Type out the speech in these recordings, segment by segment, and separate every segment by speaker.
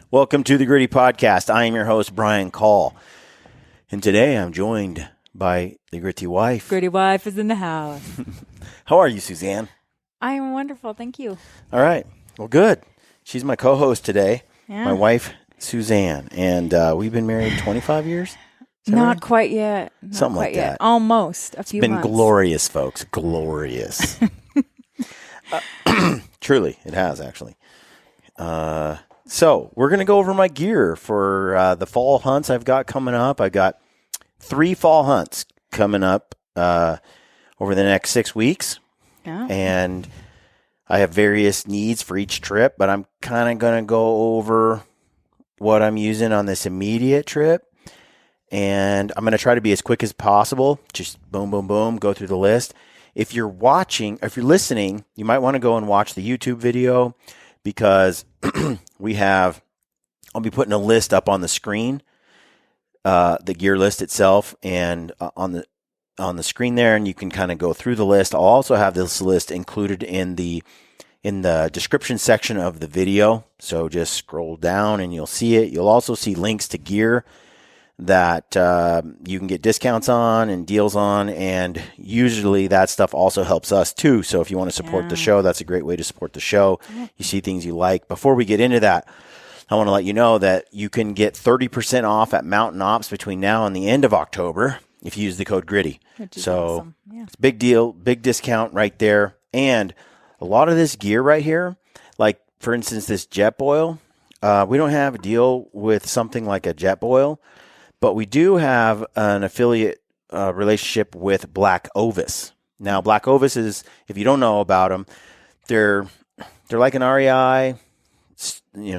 Speaker 1: Welcome to the Gritty Podcast. I am your host, Brian Call. And today I'm joined by the Gritty Wife.
Speaker 2: Gritty Wife is in the house.
Speaker 1: How are you, Suzanne?
Speaker 2: I am wonderful. Thank you.
Speaker 1: All right. Well, good. She's my co-host today,
Speaker 2: Yeah.
Speaker 1: my wife, Suzanne. And we've been married 25 years?
Speaker 2: Not quite yet. Not
Speaker 1: Something
Speaker 2: quite
Speaker 1: like
Speaker 2: yet.
Speaker 1: that.
Speaker 2: Almost. A few
Speaker 1: It's been
Speaker 2: months.
Speaker 1: glorious, folks. Glorious. Truly, it has, actually. So we're going to go over my gear for the fall hunts I've got coming up. I've got 3 fall hunts coming up over the next 6 weeks.
Speaker 2: Yeah.
Speaker 1: And I have various needs for each trip, but I'm kind of going to go over what I'm using on this immediate trip. And I'm going to try to be as quick as possible. Just boom, boom, boom, go through the list. If you're watching, if you're listening, you might want to go and watch the YouTube video because I'll be putting a list up on the screen, the gear list itself, and on the screen there, and you can kind of go through the list. I'll also have this list included in the description section of the video. So just scroll down and you'll see it. You'll also see links to gear that you can get discounts on and deals on, and usually that stuff also helps us too. So if you want to support the show, that's a great way to support the show. You see things you like. Before we get into that, I want to let you know that you can get 30% off at Mountain Ops between now and the end of October if you use the code GRITTY. So
Speaker 2: awesome. Yeah.
Speaker 1: it's a big deal, big discount right there. And a lot of this gear right here, like for instance, this Jetboil, we don't have a deal with something like a Jetboil, but we do have an affiliate relationship with Black Ovis. Now, Black Ovis is, if you don't know about them, they're like an REI,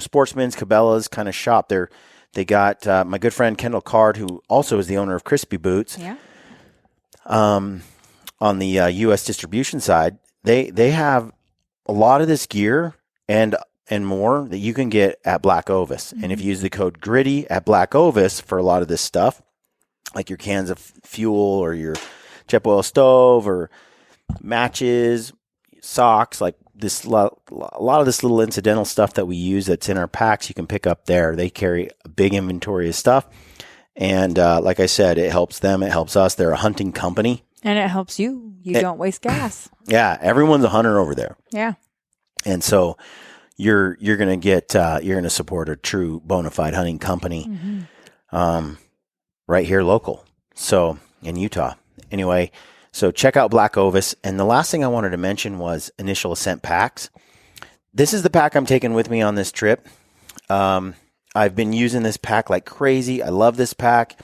Speaker 1: Sportsman's, Cabela's kind of shop. They got my good friend Kendall Card, who also is the owner of Crispy Boots.
Speaker 2: Yeah.
Speaker 1: On the U.S. distribution side, they have a lot of this gear and more that you can get at Black Ovis. Mm-hmm. And if you use the code GRITTY at Black Ovis for a lot of this stuff, like your cans of fuel or your Jetboil stove or matches, socks, like this a lot of this little incidental stuff that we use that's in our packs, you can pick up there. They carry a big inventory of stuff. And like I said, it helps them. It helps us. They're a hunting company.
Speaker 2: And it helps you. You don't waste gas.
Speaker 1: Yeah. Everyone's a hunter over there.
Speaker 2: Yeah.
Speaker 1: And so you're going to get, you're going to support a true bona fide hunting company, right here local. So in Utah. Anyway, so check out Black Ovis. And the last thing I wanted to mention was Initial Ascent packs. This is the pack I'm taking with me on this trip. I've been using this pack like crazy. I love this pack.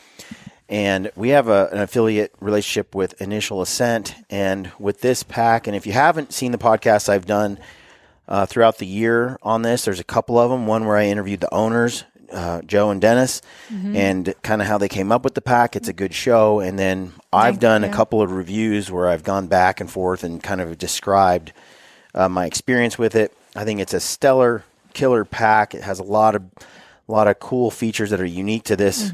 Speaker 1: And we have an affiliate relationship with Initial Ascent and with this pack. And if you haven't seen the podcasts I've done throughout the year on this, there's a couple of them. One where I interviewed the owners, Joe and Dennis, and kind of how they came up with the pack. It's a good show. And then I've done a couple of reviews where I've gone back and forth and kind of described my experience with it. I think it's a stellar, killer pack. It has a lot of cool features that are unique to this.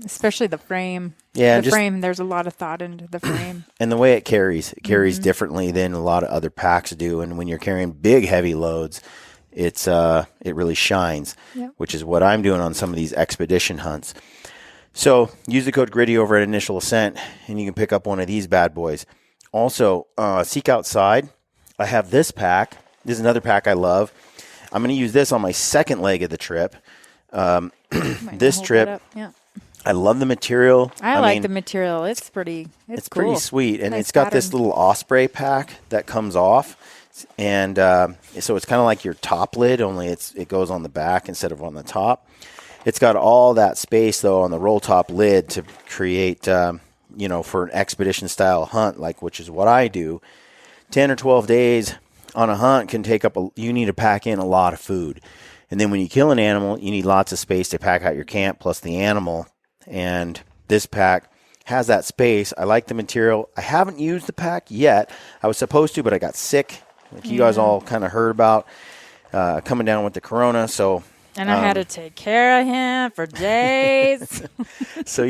Speaker 2: Especially the frame.
Speaker 1: Yeah,
Speaker 2: the frame. There's a lot of thought into the frame.
Speaker 1: And the way it carries differently than a lot of other packs do. And when you're carrying big, heavy loads, it really shines, which is what I'm doing on some of these expedition hunts. So use the code GRITTY over at Initial Ascent, and you can pick up one of these bad boys. Also, Seek Outside. I have this pack. This is another pack I love. I'm going to use this on my second leg of the trip. This trip, I love the material.
Speaker 2: I like the material. It's pretty. It's cool.
Speaker 1: Pretty sweet, and
Speaker 2: nice
Speaker 1: it's got
Speaker 2: pattern.
Speaker 1: this little Osprey pack that comes off, and so it's kind of like your top lid, only it goes on the back instead of on the top. It's got all that space though on the roll top lid to create, for an expedition style hunt, which is what I do. 10 or 12 days on a hunt can take up. You need to pack in a lot of food. And then when you kill an animal, you need lots of space to pack out your camp plus the animal. And this pack has that space. I like the material. I haven't used the pack yet. I was supposed to, but I got sick, like you guys all kind of heard about, coming down with the corona. So,
Speaker 2: and I had to take care of him for days.
Speaker 1: So,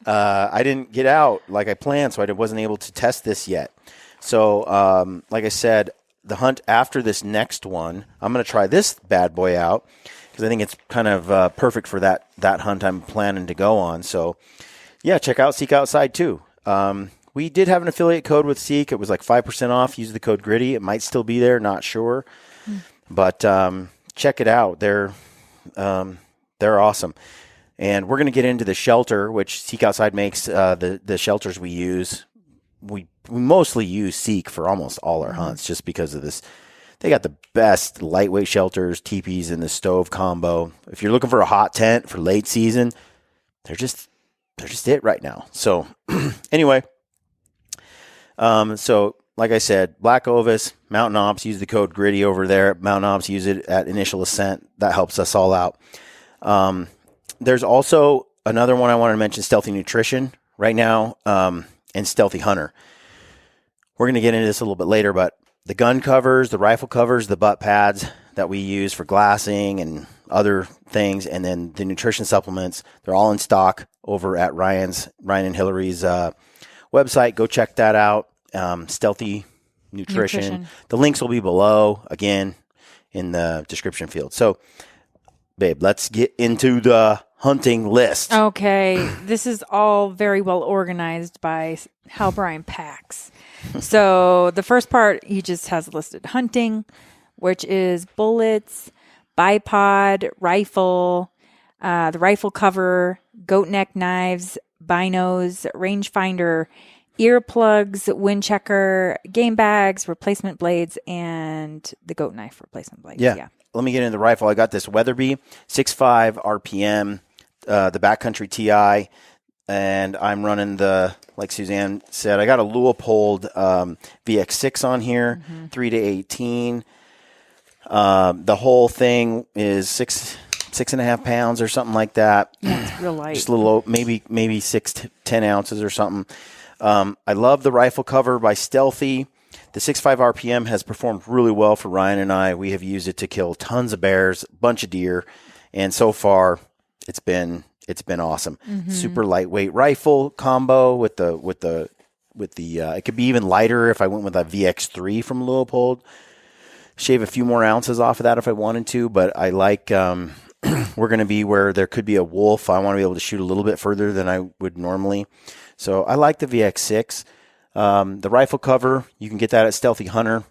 Speaker 1: I didn't get out like I planned, so I wasn't able to test this yet. So, like I said, the hunt after this next one, I'm going to try this bad boy out. because I think it's kind of perfect for that hunt I'm planning to go on. So, yeah, check out Seek Outside too. We did have an affiliate code with Seek. It was like 5% off. Use the code GRITTY. It might still be there, not sure. But check it out. They're awesome. And we're going to get into the shelter, which Seek Outside makes the shelters we use. We mostly use Seek for almost all our hunts just because of this. They got the best lightweight shelters, teepees, and the stove combo. If you're looking for a hot tent for late season, they're just it right now. So anyway, so like I said, Black Ovis, Mountain Ops, use the code GRITTY over there. Mountain Ops, use it at Initial Ascent. That helps us all out. There's also another one I wanted to mention, Stealthy Nutrition right now, and Stealthy Hunter. We're going to get into this a little bit later, but the gun covers, the rifle covers, the butt pads that we use for glassing and other things, and then the nutrition supplements, they're all in stock over at Ryan and Hillary's website. Go check that out. Stealthy Nutrition. The links will be below, again, in the description field. So, babe, let's get into the hunting list.
Speaker 2: Okay. This is all very well organized by Hal Bryan Packs. So the first part, he just has listed hunting, which is bullets, bipod, rifle, the rifle cover, goat neck knives, binos, rangefinder, earplugs, wind checker, game bags, replacement blades, and the goat knife replacement blades.
Speaker 1: Yeah. Let me get into the rifle. I got this Weatherby 6.5 RPM, the Backcountry TI, and I'm running the, like Suzanne said, I got a Leupold VX6 on here, 3-18. The whole thing is 6.5 pounds or something like that.
Speaker 2: Yeah, it's real light.
Speaker 1: Just a little, maybe 6 to 10 ounces or something. I love the rifle cover by Stealthy. The 6.5 RPM has performed really well for Ryan and I. We have used it to kill tons of bears, a bunch of deer, and so far it's been awesome. Super lightweight rifle combo with the it could be even lighter if I went with a VX3 from Leupold. Shave a few more ounces off of that if I wanted to, but I like we're going to be where there could be a wolf. I want to be able to shoot a little bit further than I would normally. So I like the VX6. The rifle cover, you can get that at Stealthy Hunter.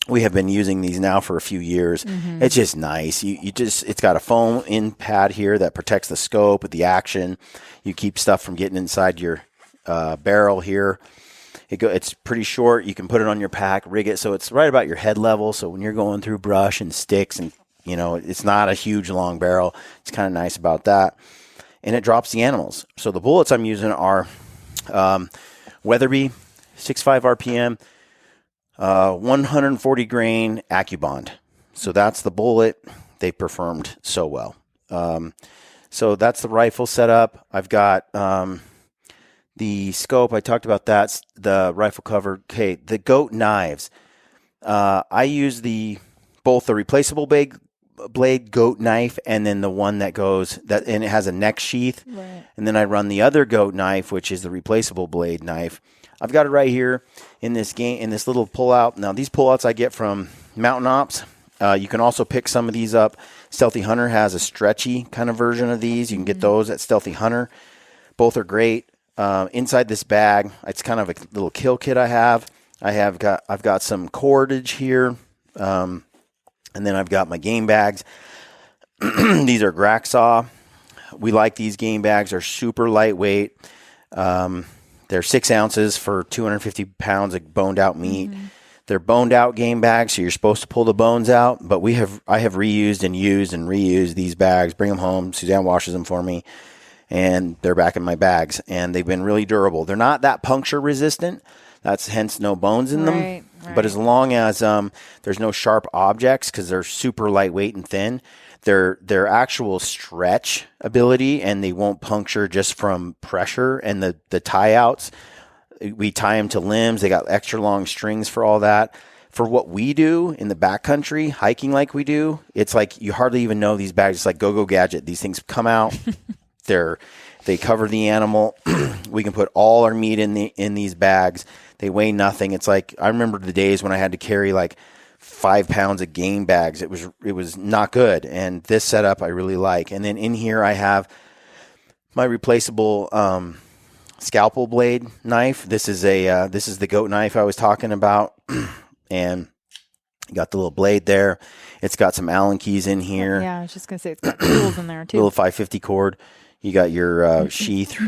Speaker 1: We have been using these now for a few years. It's just nice. It's got a foam in pad here that protects the scope with the action. You keep stuff from getting inside your barrel here. It's pretty short. You can put it on your pack, rig it so it's right about your head level. So when you're going through brush and sticks and, it's not a huge long barrel. It's kind of nice about that. And it drops the animals. So the bullets I'm using are Weatherby 6.5 RPM, 140 grain ACCUBOND. So that's the bullet. They performed so well. So that's the rifle setup. I've got the scope. I talked about that. The rifle cover. Okay, the goat knives. I use both the replaceable blade goat knife and then the one that and it has a neck sheath. Right. And then I run the other goat knife, which is the replaceable blade knife. I've got it right here in this little pullout. Now, these pullouts I get from Mountain Ops. You can also pick some of these up. Stealthy Hunter has a stretchy kind of version of these. You can get those at Stealthy Hunter. Both are great. Inside this bag, it's kind of a little kill kit I have. I've got some cordage here. And then I've got my game bags. These are GRAKKSAW. We like these game bags. They're super lightweight. They're 6 ounces for 250 pounds of boned out meat. They're boned out game bags, so you're supposed to pull the bones out. But I have reused and used and reused these bags. Bring them home. Suzanne washes them for me, and they're back in my bags. And they've been really durable. They're not that puncture resistant. That's hence no bones in them. Right. But as long as there's no sharp objects, because they're super lightweight and thin, their actual stretch ability, and they won't puncture just from pressure. And the tie outs, we tie them to limbs. They got extra long strings for all that. For what we do in the backcountry, hiking like we do, it's like you hardly even know these bags. It's like go gadget. These things come out. They cover the animal. We can put all our meat in these bags. They weigh nothing. It's like I remember the days when I had to carry like 5 pounds of game bags. It was not good. And this setup I really like. And then in here I have my replaceable scalpel blade knife. This is the goat knife I was talking about, and you got the little blade there. It's got some Allen keys in here.
Speaker 2: Yeah, I was just gonna say it's got tools in there too.
Speaker 1: Little 550 cord. You got your sheath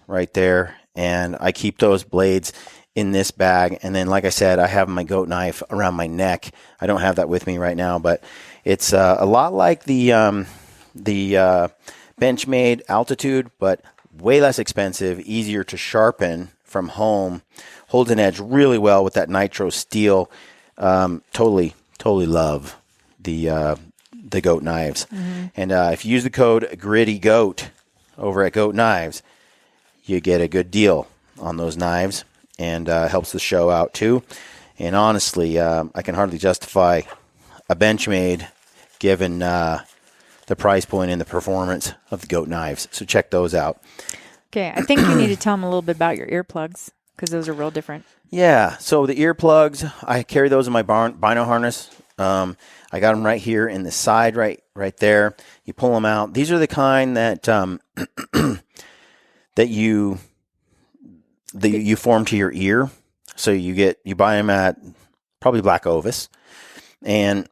Speaker 1: right there, and I keep those blades in this bag. And then, like I said, I have my goat knife around my neck. I don't have that with me right now, but it's a lot like the Benchmade Altitude, but way less expensive, easier to sharpen from home. Holds an edge really well with that nitro steel. Totally love the goat knives. Mm-hmm. And if you use the code GrittyGoat over at Goat Knives, you get a good deal on those knives, and helps the show out too. And honestly, I can hardly justify a Benchmade given the price point and the performance of the goat knives. So check those out.
Speaker 2: Okay, I think you need to tell them a little bit about your earplugs, because those are real different.
Speaker 1: Yeah, so the earplugs, I carry those in my Bino harness. I got them right here in the side, right there. You pull them out. These are the kind that that you form to your ear. So you buy them at probably Black Ovis, and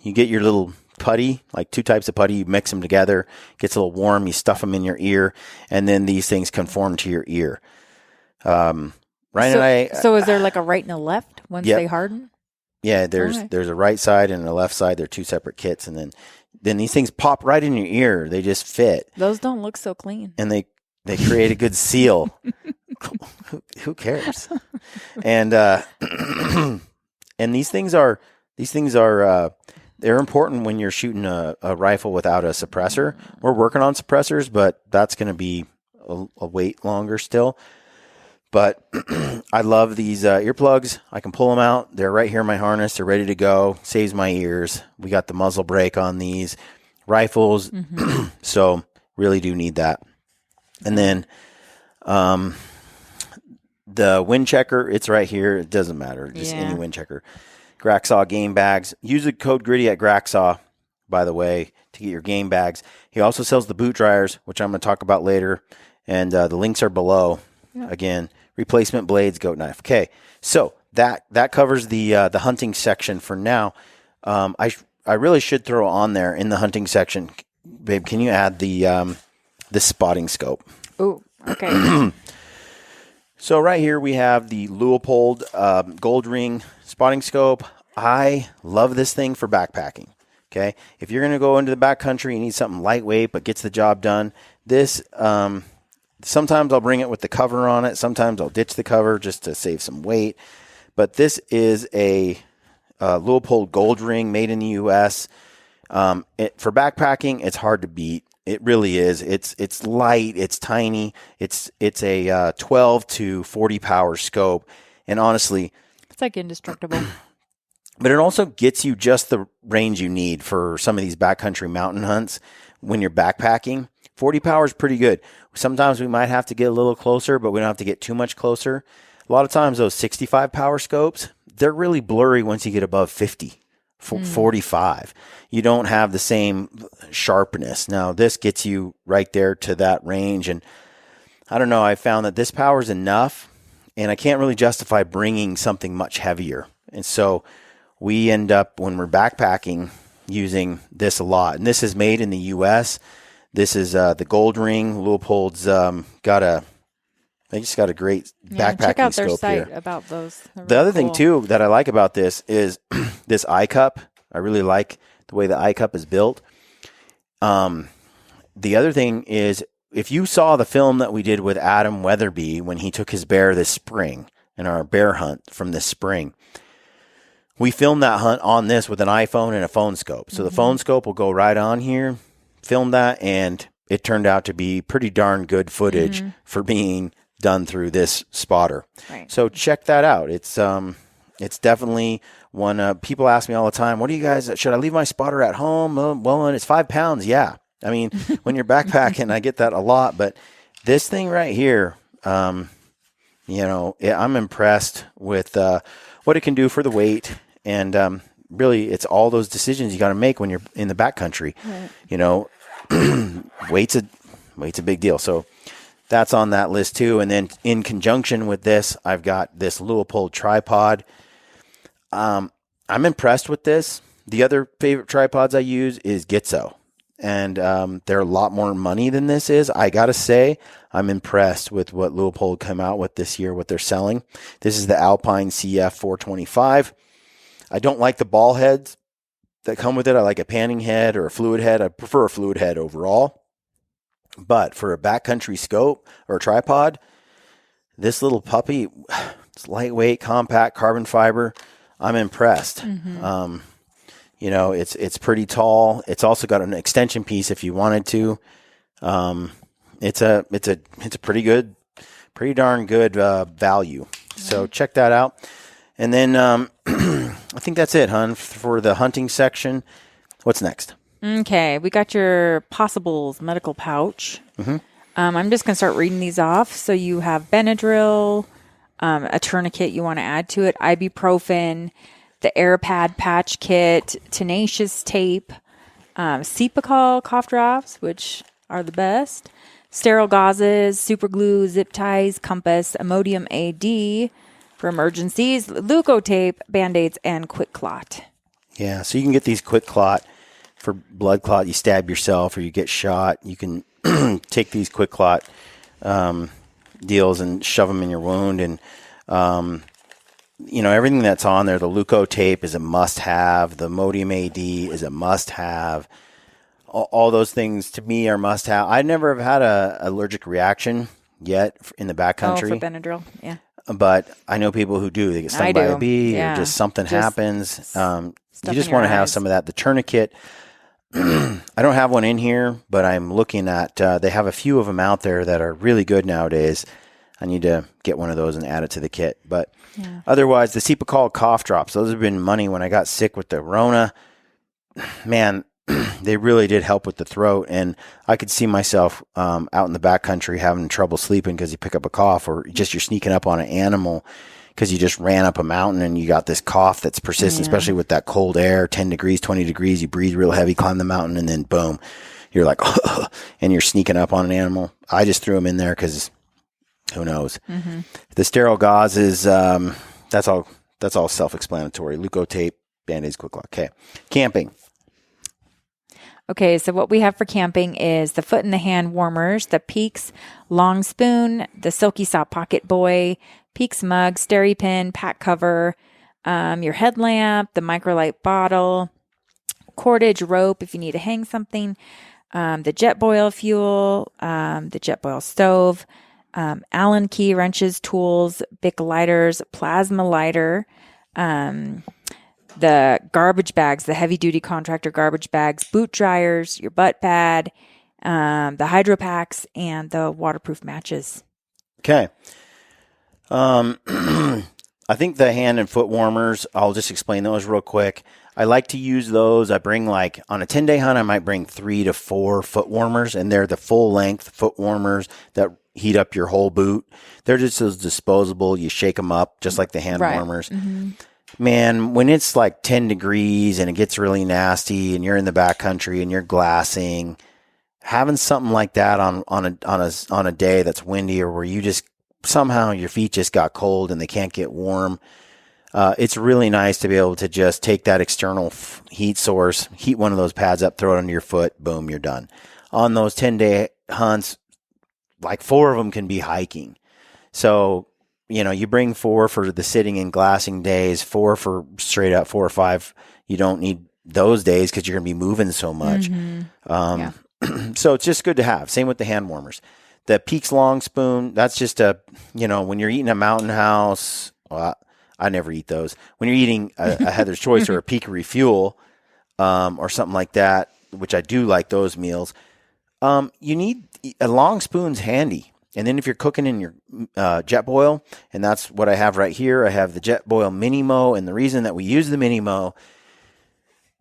Speaker 1: you get your little putty, like 2 types of putty. You mix them together, gets a little warm. You stuff them in your ear, and then these things conform to your ear. Ryan and I.
Speaker 2: So is there like a right and a left once they harden?
Speaker 1: Yeah, there's a right side and a left side. They're 2 separate kits, and then these things pop right in your ear. They just fit.
Speaker 2: Those don't look so clean,
Speaker 1: and they create a good seal. Who cares? And and these things are they're important when you're shooting a rifle without a suppressor. We're working on suppressors, but that's going to be a wait longer still. But I love these earplugs. I can pull them out. They're right here in my harness. They're ready to go. Saves my ears. We got the muzzle brake on these rifles. Mm-hmm. So really do need that. And then the wind checker, it's right here. It doesn't matter. Just any wind checker. GRAKKSAW game bags. Use the code GRITTY at GRAKKSAW, by the way, to get your game bags. He also sells the boot dryers, which I'm going to talk about later. And the links are below. Yeah. Again, replacement blades, goat knife. Okay, so that covers the hunting section for now. I really should throw on there in the hunting section, babe. Can you add the spotting scope?
Speaker 2: Oh, okay.
Speaker 1: So right here we have the LEUPOLD gold ring spotting scope. I love this thing for backpacking. Okay, if you're going to go into the backcountry, you need something lightweight but gets the job done. This. Sometimes I'll bring it with the cover on it. Sometimes I'll ditch the cover just to save some weight. But this is a LEUPOLD gold ring made in the U.S. For backpacking, it's hard to beat. It really is. It's light. It's tiny. It's a 12 to 40 power scope. And honestly,
Speaker 2: it's like indestructible.
Speaker 1: But it also gets you just the range you need for some of these backcountry mountain hunts when you're backpacking. 40 power is pretty good. Sometimes we might have to get a little closer, but we don't have to get too much closer. A lot of times those 65 power scopes, they're really blurry once you get above 50, 45. You don't have the same sharpness. Now, this gets you right there to that range. And I don't know, I found that this power is enough, and I can't really justify bringing something much heavier. And so we end up, when we're backpacking, using this a lot. And this is made in the U.S. This is the gold ring. LEUPOLD's they just got a great backpacking
Speaker 2: check out their
Speaker 1: scope
Speaker 2: site
Speaker 1: here.
Speaker 2: About those.
Speaker 1: The other thing too that I like about this is this eye cup. I really like the way the eye cup is built. The other thing is, if you saw the film that we did with Adam Weatherby when he took his bear this spring in our bear hunt from this spring, we filmed that hunt on this with an iPhone and a phone scope. So the phone scope will go right on here. Filmed that, and it turned out to be pretty darn good footage for being done through this spotter. Right. So check that out. It's definitely one. People ask me all the time, "What do you guys? Should I leave my spotter at home?" Well, and it's 5 pounds. Yeah, I mean, when you're backpacking, I get that a lot. But this thing right here, I'm impressed with what it can do for the weight. And really, it's all those decisions you got to make when you're in the backcountry.
Speaker 2: Right.
Speaker 1: You know, weight's a big deal. So that's on that list too. And then in conjunction with this, I've got this LEUPOLD tripod. I'm impressed with this. The other favorite tripods I use is GRAKKSAW. And they're a lot more money than this is. I got to say, I'm impressed with what LEUPOLD come out with this year, what they're selling. This is the Alpine CF 425. I don't like the ball heads that come with it. I like a panning head or a fluid head. I prefer a fluid head overall. But for a backcountry scope or a tripod, this little puppy, it's lightweight, compact, carbon fiber. I'm impressed. Mm-hmm. You know, it's pretty tall. It's also got an extension piece if you wanted to. It's a pretty darn good value. So check that out. And then I think that's it, hon, for the hunting section. What's next?
Speaker 2: Okay, we got your Possibles medical pouch. Mm-hmm. I'm just going to start reading these off. So you have Benadryl, a tourniquet you want to add to it, ibuprofen, the AirPad patch kit, Tenacious Tape, Cepacol cough drops, which are the best, Sterile Gauzes, super glue, zip ties, compass, Imodium AD for emergencies, Leukotape, Band-Aids, and QuikClot.
Speaker 1: Yeah, so you can get these QuikClot for blood clot. You stab yourself or you get shot. You can take these QuikClot deals and shove them in your wound. And, you know, everything that's on there, the Leukotape is a must-have. The Imodium AD is a must-have. All those things, to me, are must-have. I never have had a allergic reaction yet in the backcountry.
Speaker 2: Oh, for Benadryl, yeah.
Speaker 1: But I know people who do. They get stung by a bee or just something happens. You just want to have some of that. The tourniquet, I don't have one in here, but I'm looking at, they have a few of them out there that are really good nowadays. I need to get one of those and add it to the kit. But otherwise, the Cepacol cough drops, those have been money when I got sick with the Rona. Man, they really did help with the throat. And I could see myself out in the backcountry having trouble sleeping because you pick up a cough, or just you're sneaking up on an animal because you just ran up a mountain and you got this cough that's persistent, especially with that cold air, 10 degrees, 20 degrees. You breathe real heavy, climb the mountain, and then boom, you're like, and you're sneaking up on an animal. I just threw them in there because who knows? Mm-hmm. The Sterile Gauzes, that's all self-explanatory. Leukotape, Band-Aids, QuikClot. Okay. Camping.
Speaker 2: Okay, so what we have for camping is the foot and the hand warmers, the Peaks long spoon, the Silky Saw Pocket Boy, Peaks mug, SteriPin, pack cover, your headlamp, the microlight bottle, cordage rope if you need to hang something, the Jetboil fuel, the Jetboil stove, Allen key wrenches, tools, Bic lighters, plasma lighter, the garbage bags, the heavy duty contractor garbage bags, boot dryers, your butt pad, the Hydrapaks, and the waterproof matches.
Speaker 1: Okay. I think the hand and foot warmers, I'll just explain those real quick. I like to use those. I bring on a 10-day hunt, I might bring 3 to 4 foot warmers, and they're the full length foot warmers that heat up your whole boot. They're just those disposable. You shake them up just like the hand warmers. Mm-hmm. Man, when it's like 10 degrees and it gets really nasty and you're in the backcountry and you're glassing, having something like that on a day that's windy or where you just somehow your feet just got cold and they can't get warm, it's really nice to be able to just take that external heat source, heat one of those pads up, throw it under your foot, boom, you're done. On those 10-day hunts, like 4 of them can be hiking. So, you know, you bring 4 for the sitting and glassing days, 4 for straight up 4 or 5. You don't need those days because you're going to be moving so much. Mm-hmm. So it's just good to have. Same with the hand warmers. The Peaks long spoon, that's just when you're eating a Mountain House, well, I never eat those. When you're eating a Heather's Choice or a Peakery Fuel or something like that, which I do like those meals, you need a long spoon's handy. And then if you're cooking in your Jetboil, and that's what I have right here, I have the Jetboil Mini Mo. And the reason that we use the Mini Mo,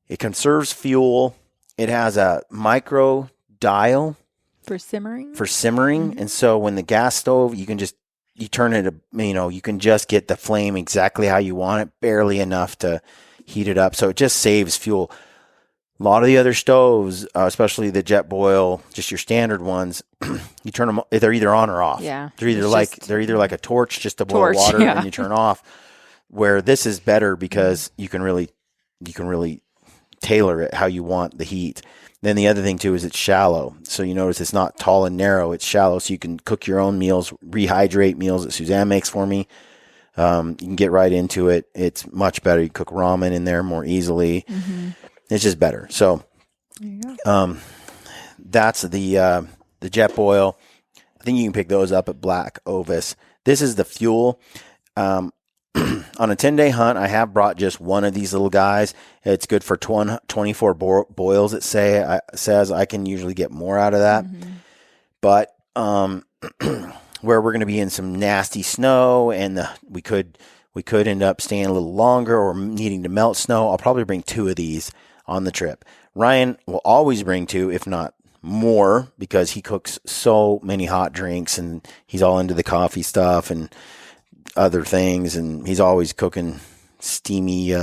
Speaker 1: it conserves fuel. It has a micro dial
Speaker 2: for simmering.
Speaker 1: Mm-hmm. And so when the gas stove, you turn it, you can just get the flame exactly how you want it, barely enough to heat it up. So it just saves fuel. A lot of the other stoves, especially the jet boil, just your standard ones, you turn them, they're either on or off.
Speaker 2: Yeah.
Speaker 1: They're either like a torch just to boil water and you turn off. Where this is better because you can really tailor it how you want the heat. Then the other thing too is it's shallow. So you notice it's not tall and narrow, it's shallow. So you can cook your own meals, rehydrate meals that Suzanne makes for me. You can get right into it. It's much better. You cook ramen in there more easily. Mm-hmm. It's just better. So, that's the jet boil. I think you can pick those up at Black Ovis. This is the fuel. On a 10-day hunt, I have brought just one of these little guys. It's good for 24 boils. It says I can usually get more out of that. Mm-hmm. But where we're going to be in some nasty snow and we could end up staying a little longer or needing to melt snow, I'll probably bring 2 of these on the trip. Ryan will always bring 2, if not more, because he cooks so many hot drinks and he's all into the coffee stuff and other things. And he's always cooking steamy,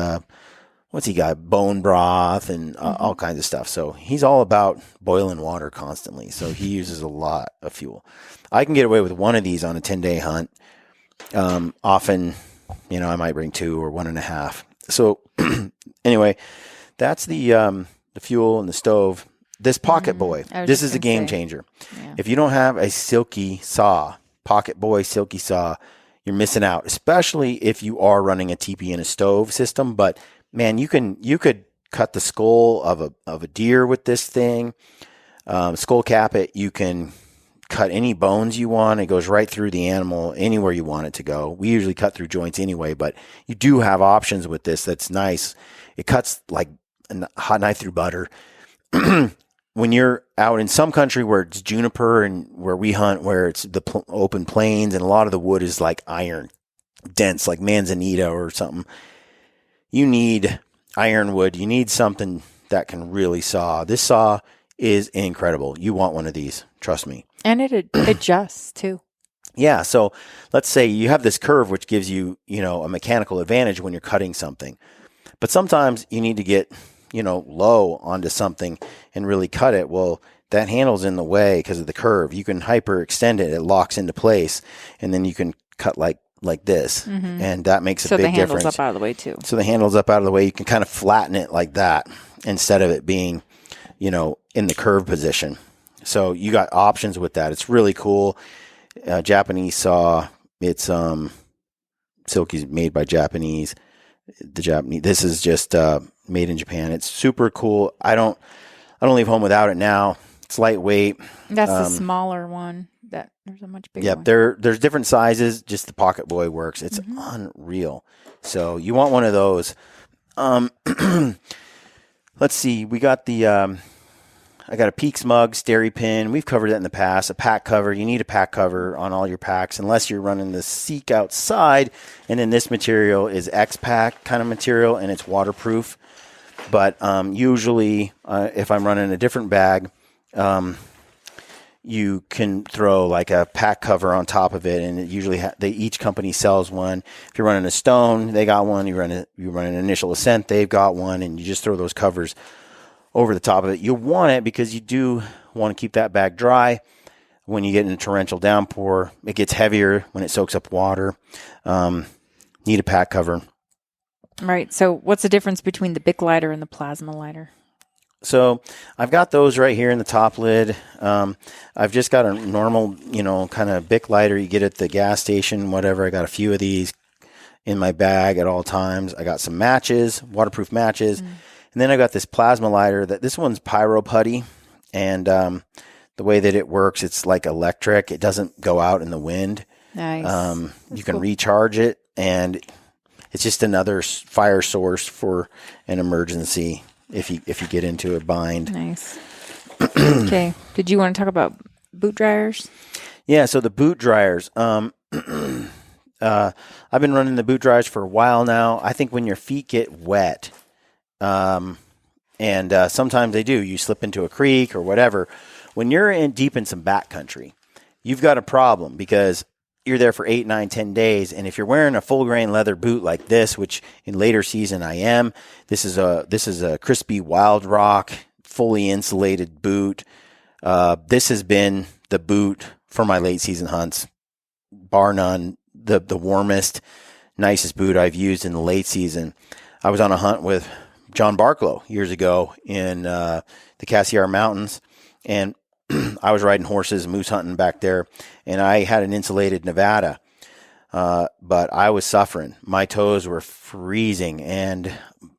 Speaker 1: what's he got? Bone broth and all kinds of stuff. So he's all about boiling water constantly. So he uses a lot of fuel. I can get away with one of these on a 10-day hunt. Often, I might bring 2 or 1.5. So anyway, that's the fuel and the stove. This Pocket Boy, this is a game changer. Yeah. If you don't have a silky saw, Pocket Boy silky saw, you're missing out, especially if you are running a TP and a stove system. But man, you could cut the skull of a deer with this thing, skull cap it. You can cut any bones you want. It goes right through the animal anywhere you want it to go. We usually cut through joints anyway, but you do have options with this. That's nice. It cuts like a hot knife through butter. When you're out in some country where it's juniper and where we hunt, where it's the open plains and a lot of the wood is like iron, dense, like manzanita or something, you need ironwood. You need something that can really saw. This saw is incredible. You want one of these. Trust me.
Speaker 2: And it adjusts too.
Speaker 1: Yeah. So let's say you have this curve, which gives you, a mechanical advantage when you're cutting something. But sometimes you need to get, low onto something and really cut it. Well, that handle's in the way because of the curve. You can hyperextend it. It locks into place. And then you can cut like this. Mm-hmm. And that makes a big difference. So the handle's
Speaker 2: up out of the way too.
Speaker 1: So the handle's up out of the way. You can kind of flatten it like that instead of it being, in the curve position. So you got options with that. It's really cool. Japanese saw. It's Silky's made by Japanese. This is just made in Japan. It's super cool. I don't leave home without it now. It's lightweight.
Speaker 2: That's the smaller one. There's a much bigger one.
Speaker 1: There's different sizes. Just the Pocket Boy works. It's unreal. So you want one of those. Let's see. We got I got a Peaks mug, Steri pin. We've covered that in the past. A pack cover. You need a pack cover on all your packs unless you're running the Seek outside. And then this material is X-Pack kind of material, and it's waterproof. But usually, if I'm running a different bag, you can throw like a pack cover on top of it, and it usually each company sells one. If you're running a Stone, they got one. You run an Initial Ascent, they've got one, and you just throw those covers over the top of it. You want it because you do want to keep that bag dry. When you get in a torrential downpour, it gets heavier when it soaks up water. Need a pack cover.
Speaker 2: Right. So what's the difference between the Bic lighter and the plasma lighter?
Speaker 1: So I've got those right here in the top lid. I've just got a normal, kind of Bic lighter you get at the gas station, whatever. I got a few of these in my bag at all times. I got some matches, waterproof matches. And then I got this plasma lighter. This one's pyro putty. And the way that it works, it's like electric. It doesn't go out in the wind.
Speaker 2: Nice.
Speaker 1: You can recharge it, and it's just another fire source for an emergency if you get into a bind.
Speaker 2: Nice. Okay. Did you want to talk about boot dryers?
Speaker 1: Yeah. So the boot dryers. I've been running the boot dryers for a while now. I think when your feet get wet, and sometimes they do, you slip into a creek or whatever. When you're deep in some backcountry, you've got a problem because you're there for 8, 9, 10 days. And if you're wearing a full grain leather boot like this, which in later season I am, this is a crispy Wild Rock, fully insulated boot. This has been the boot for my late season hunts, bar none, the warmest, nicest boot I've used in the late season. I was on a hunt with John Barklow years ago in the Cassiar Mountains, and I was riding horses, moose hunting back there, and I had an insulated Nevada, but I was suffering. My toes were freezing, and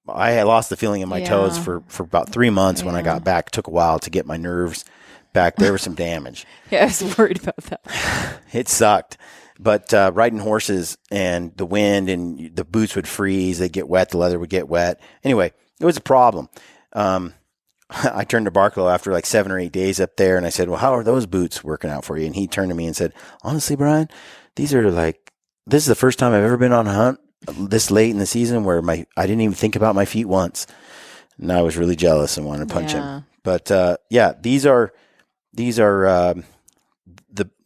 Speaker 1: I had lost the feeling in my toes for about 3 months when I got back. It took a while to get my nerves back. There was some damage.
Speaker 2: Yeah, I was worried about that.
Speaker 1: It sucked. But riding horses and the wind and the boots would freeze, they'd get wet, the leather would get wet. Anyway, it was a problem. I turned to Barklow after like 7 or 8 days up there, and I said, well, how are those boots working out for you? And he turned to me and said, honestly, Brian, this is the first time I've ever been on a hunt this late in the season where I didn't even think about my feet once. And I was really jealous and wanted to punch him. But these are the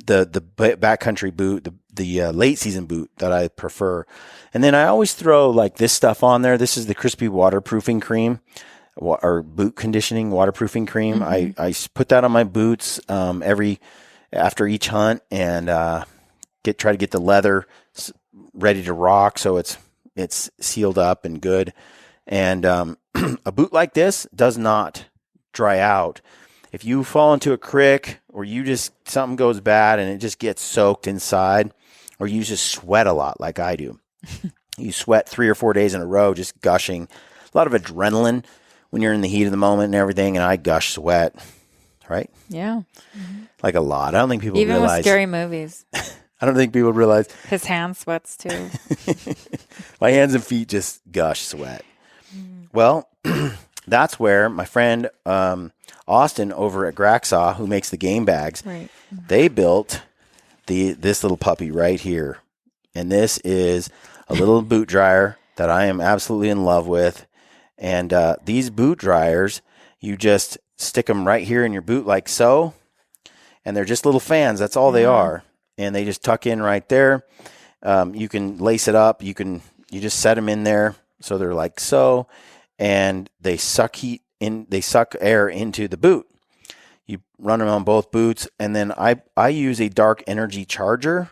Speaker 1: backcountry boot, the late season boot that I prefer. And then I always throw like this stuff on there. This is the crispy waterproofing cream, or boot conditioning waterproofing cream. Mm-hmm. I put that on my boots after each hunt, and try to get the leather ready to rock so it's sealed up and good. And a boot like this does not dry out. If you fall into a creek, or something goes bad and it just gets soaked inside, or you just sweat a lot like I do. You sweat 3 or 4 days in a row, just gushing. A lot of adrenaline when you're in the heat of the moment and everything, and I gush sweat, right?
Speaker 2: Yeah. Mm-hmm.
Speaker 1: Like a lot. I don't think people
Speaker 2: realize. Even with scary movies.
Speaker 1: I don't think people realize.
Speaker 2: His hand sweats too.
Speaker 1: My hands and feet just gush sweat. Well, that's where my friend Austin over at GRAKKSAW, who makes the game bags, right. They built this little puppy right here. And this is a little boot dryer that I am absolutely in love with. And these boot dryers, you just stick them right here in your boot like so. And they're just little fans. That's all they are. And they just tuck in right there. You can lace it up. You just set them in there so they're like so. And they suck air into the boot. You run them on both boots. And then I use a dark energy charger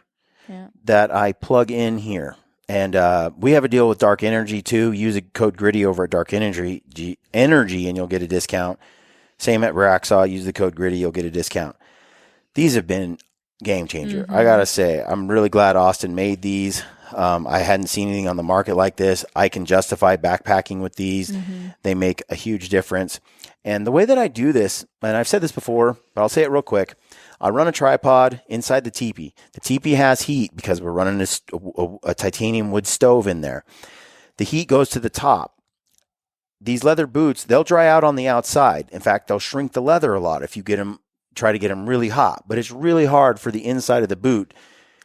Speaker 1: that I plug in here. And we have a deal with Dark Energy too. Use a code GRITTY over at Dark Energy and you'll get a discount. Same at GRAKKSAW. Use the code GRITTY, you'll get a discount. These have been game changer. Mm-hmm. I gotta say, I'm really glad Austin made these. I hadn't seen anything on the market like this. I can justify backpacking with these. Mm-hmm. They make a huge difference. And the way that I do this, and I've said this before, but I'll say it real quick. I run a tripod inside the teepee. The teepee has heat because we're running a titanium wood stove in there. The heat goes to the top. These leather boots, they'll dry out on the outside. In fact, they'll shrink the leather a lot if you try to get them really hot. But it's really hard for the inside of the boot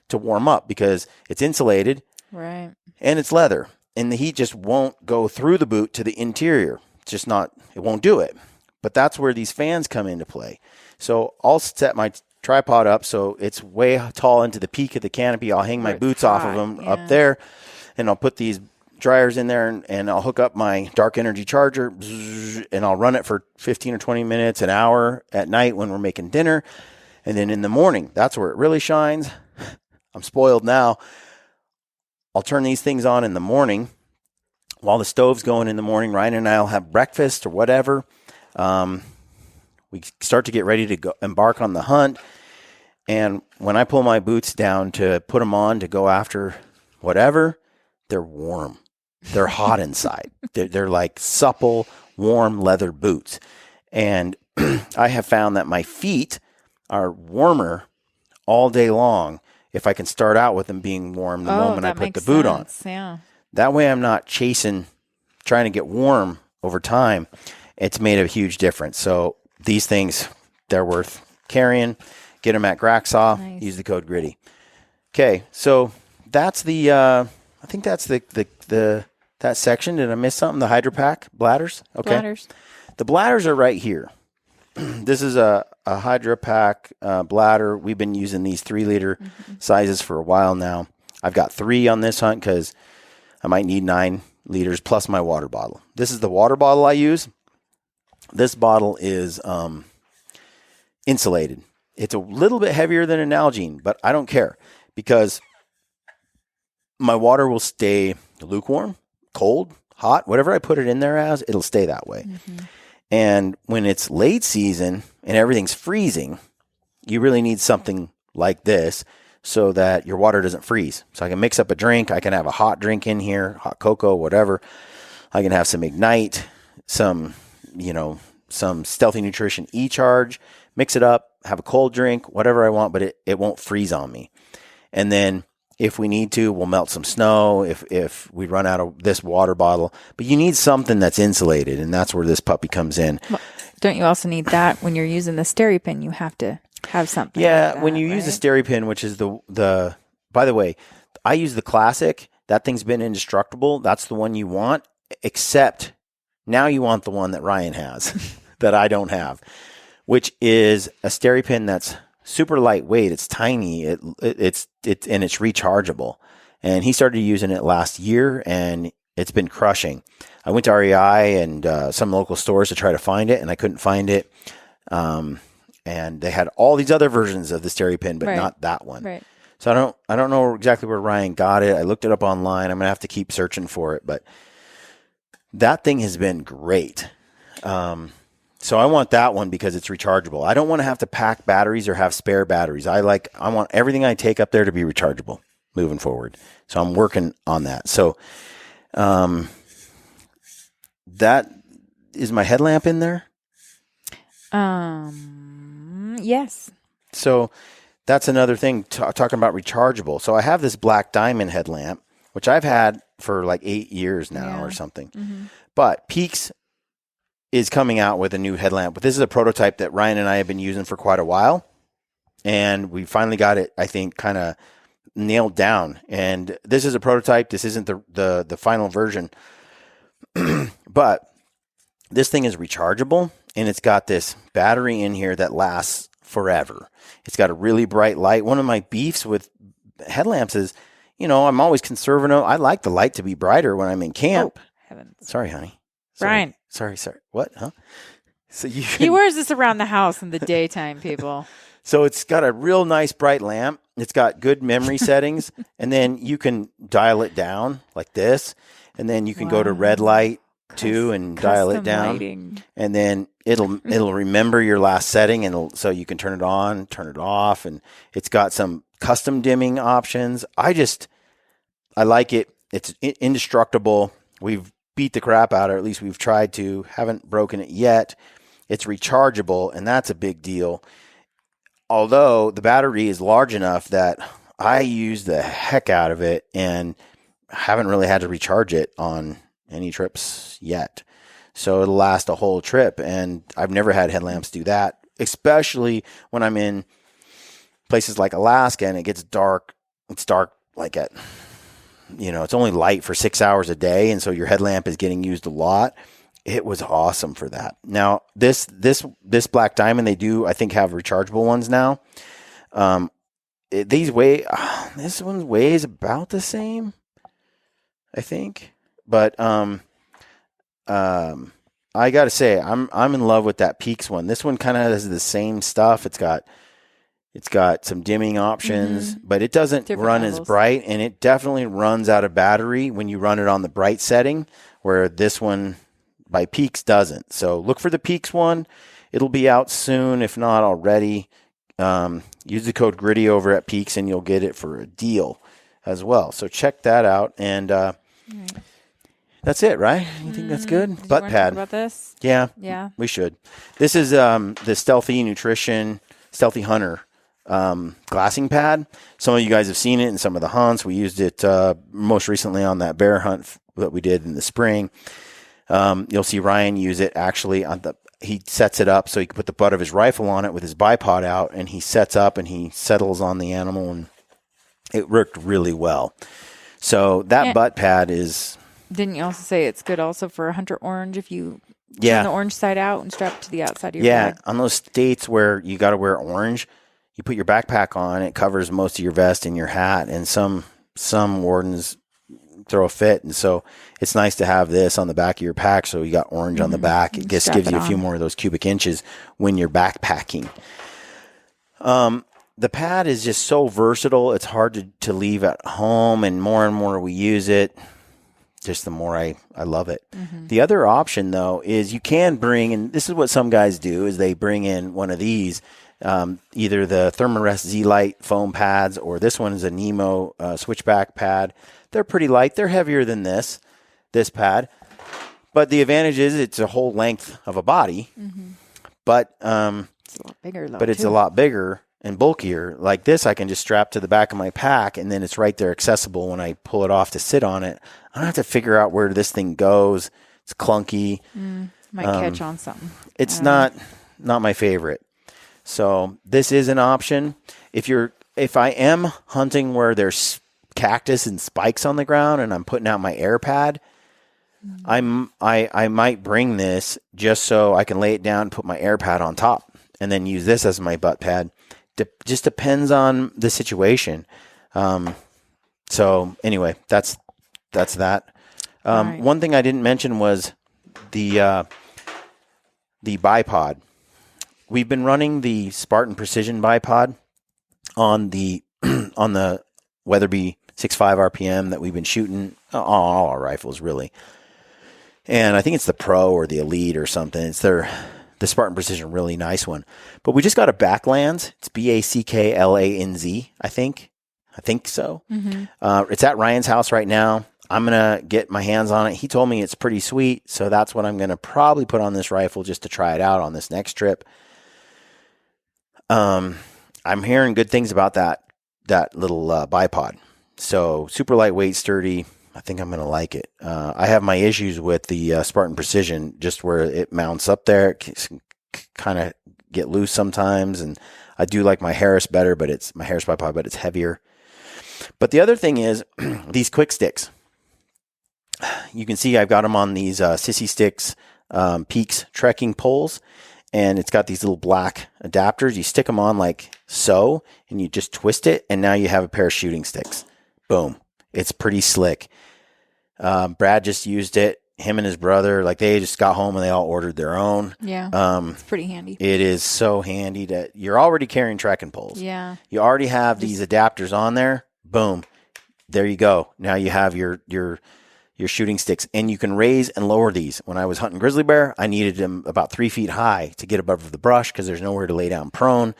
Speaker 1: to warm up because it's insulated,
Speaker 2: right?
Speaker 1: And it's leather. And the heat just won't go through the boot to the interior. It's just it won't do it. But that's where these fans come into play. So I'll set my tripod up so it's way tall into the peak of the canopy. I'll hang my boots off of them up there, and I'll put these dryers in there, and I'll hook up my Dark Energy charger, and I'll run it for 15 or 20 minutes, an hour at night when we're making dinner. And then in the morning, that's where it really shines. I'm spoiled now. I'll turn these things on in the morning while the stove's going in the morning. Ryan and I'll have breakfast or whatever. We start to get ready to go embark on the hunt. And when I pull my boots down to put them on to go after whatever, they're warm. They're hot inside. They're like supple, warm leather boots. And I have found that my feet are warmer all day long if I can start out with them being warm the moment I put the boot on.
Speaker 2: Yeah.
Speaker 1: That way I'm not trying to get warm over time. It's made a huge difference. So these things, they're worth carrying. Get them at GRAKKSAW. Nice. Use the code GRITTY. Okay, so that's I think that's that section. Did I miss something? The Hydrapak bladders? Okay.
Speaker 2: Bladders.
Speaker 1: The bladders are right here. This is a Hydrapak bladder. We've been using these 3-liter sizes for a while now. I've got 3 on this hunt because I might need 9 liters plus my water bottle. This is the water bottle I use. This bottle is insulated. It's a little bit heavier than an Nalgene, but I don't care because my water will stay lukewarm, cold, hot, whatever I put it in there as, it'll stay that way. And when it's late season and everything's freezing, you really need something like this so that your water doesn't freeze. So I can mix up a drink. I can have a hot drink in here, hot cocoa, whatever. I can have some Ignite, some Stealthy Nutrition E-Charge, mix it up, have a cold drink, whatever I want, but it won't freeze on me. And then if we need to, we'll melt some snow if we run out of this water bottle. But you need something that's insulated, and that's where this puppy comes in.
Speaker 2: Well, don't you also need that when you're using the SteriPen? You have to have something.
Speaker 1: Yeah,
Speaker 2: like that,
Speaker 1: when you use the SteriPen, which is the by the way, I use the Classic. That thing's been indestructible. That's the one you want, except now you want the one that Ryan has that I don't have, which is a SteriPen that's super lightweight. It's tiny. It's rechargeable. And he started using it last year, and it's been crushing. I went to REI and some local stores to try to find it, and I couldn't find it. And they had all these other versions of the SteriPen, but not that one.
Speaker 2: Right.
Speaker 1: So I don't know exactly where Ryan got it. I looked it up online. I'm gonna have to keep searching for it, but that thing has been great. So I want that one because it's rechargeable. I don't want to have to pack batteries or have spare batteries. I want everything I take up there to be rechargeable moving forward. So I'm working on that. So that is my headlamp in there.
Speaker 2: Yes.
Speaker 1: So that's another thing talking about rechargeable. So I have this black diamond headlamp, which I've had for like 8 years now or something. But Peaks is coming out with a new headlamp. But this is a prototype that Ryan and I have been using for quite a while. And we finally got it, I think, kind of nailed down. And this is a prototype. This isn't the final version. But this thing is rechargeable, and it's got this battery in here that lasts forever. It's got a really bright light. One of my beefs with headlamps is, I'm always conservative. I like the light to be brighter when I'm in camp.
Speaker 2: Oh, heavens.
Speaker 1: Sorry, honey.
Speaker 2: Brian.
Speaker 1: Sorry. What? Huh? So
Speaker 2: he wears this around the house in the daytime, people.
Speaker 1: So it's got a real nice bright lamp. It's got good memory settings, and then you can dial it down like this, and then you can go to red light too and dial it down, lighting. And then it'll remember your last setting, and so you can turn it on, turn it off, and it's got some custom dimming options. I like it. It's indestructible. We've beat the crap out of it, or at least we've tried to. Haven't broken it yet. It's rechargeable, and that's a big deal. Although the battery is large enough that I use the heck out of it and haven't really had to recharge it on any trips yet. So it'll last a whole trip, and I've never had headlamps do that, especially when I'm in places like Alaska and it gets dark. It's dark like at, it's only light for 6 hours a day, and so your headlamp is getting used a lot. It was awesome for that. Now, this Black Diamond, they do, I think, have rechargeable ones now. This one weighs about the same, I think. But I got to say, I'm in love with that Peaks one. This one kind of has the same stuff. It's got some dimming options, but it doesn't run as bright, and it definitely runs out of battery when you run it on the bright setting, where this one by Peaks doesn't. So look for the Peaks one. It'll be out soon, if not already. Use the code GRITTY over at Peaks, and you'll get it for a deal as well. So check that out. And that's it, right? You think that's good? Butt pad.
Speaker 2: Talk about this?
Speaker 1: Yeah, we should. This is the Stealthy Nutrition, Stealthy Hunter glassing pad. Some of you guys have seen it in some of the hunts. We used it most recently on that bear hunt that we did in the spring. You'll see Ryan use it actually he sets it up so he can put the butt of his rifle on it with his bipod out, and he sets up and he settles on the animal, and it worked really well. So that butt pad is...
Speaker 2: Didn't you also say it's good also for a hunter orange if you
Speaker 1: Yeah.
Speaker 2: Turn the orange side out and strap it to the outside of your
Speaker 1: Yeah,
Speaker 2: bag.
Speaker 1: on those states where you got to wear orange, you put your backpack on, it covers most of your vest and your hat, and some wardens throw a fit, and so it's nice to have this on the back of your pack, so you got orange on the back. It just gives you a few more of those cubic inches when you're backpacking. The pad is just so versatile. It's hard to leave at home, and more we use it, just the more I love it. The other option, though, is you can bring, and this is what some guys do, is they bring in one of these, either the Thermarest Z-Lite foam pads, or this one is a Nemo switchback pad. They're pretty light. They're heavier than this pad. But the advantage is it's a whole length of a body. But
Speaker 2: it's a lot bigger, though.
Speaker 1: It's a lot bigger and bulkier. Like this, I can just strap to the back of my pack, and then it's right there accessible when I pull it off to sit on it. I don't have to figure out where this thing goes. It's clunky.
Speaker 2: Might catch on something.
Speaker 1: It's not my favorite. So this is an option. If I am hunting where there's cactus and spikes on the ground and I'm putting out my air pad, I might bring this just so I can lay it down and put my air pad on top and then use this as my butt pad. Just depends on the situation. So anyway, that's that.
Speaker 2: Right.
Speaker 1: One thing I didn't mention was the bipod. We've been running the Spartan Precision bipod on the Weatherby 6.5 RPM that we've been shooting on all our rifles, really. And I think it's the Pro or the Elite or something. It's the Spartan Precision, really nice one. But we just got a Backlands. It's BACKLANZ, I think. I think so. It's at Ryan's house right now. I'm going to get my hands on it. He told me it's pretty sweet, so that's what I'm going to probably put on this rifle just to try it out on this next trip. I'm hearing good things about that little bipod. So super lightweight, sturdy. I think I'm going to like it. I have my issues with the Spartan Precision, just where it mounts up there. It can kind of get loose sometimes, and I do like my Harris better, but it's my Harris bipod, but it's heavier. But the other thing is these quick sticks. You can see I've got them on these Sissy Sticks Peaks trekking poles, and it's got these little black adapters. You stick them on like so, and you just twist it, and now you have a pair of shooting sticks. Boom. It's pretty slick. Brad just used it. Him and his brother, like they just got home and they all ordered their own.
Speaker 2: Yeah, it's pretty handy.
Speaker 1: It is so handy that you're already carrying trekking poles.
Speaker 2: Yeah.
Speaker 1: You already have these adapters on there. Boom. There you go. Now you have your shooting sticks, and you can raise and lower these. When I was hunting grizzly bear, I needed them about 3 feet high to get above the brush because there's nowhere to lay down prone.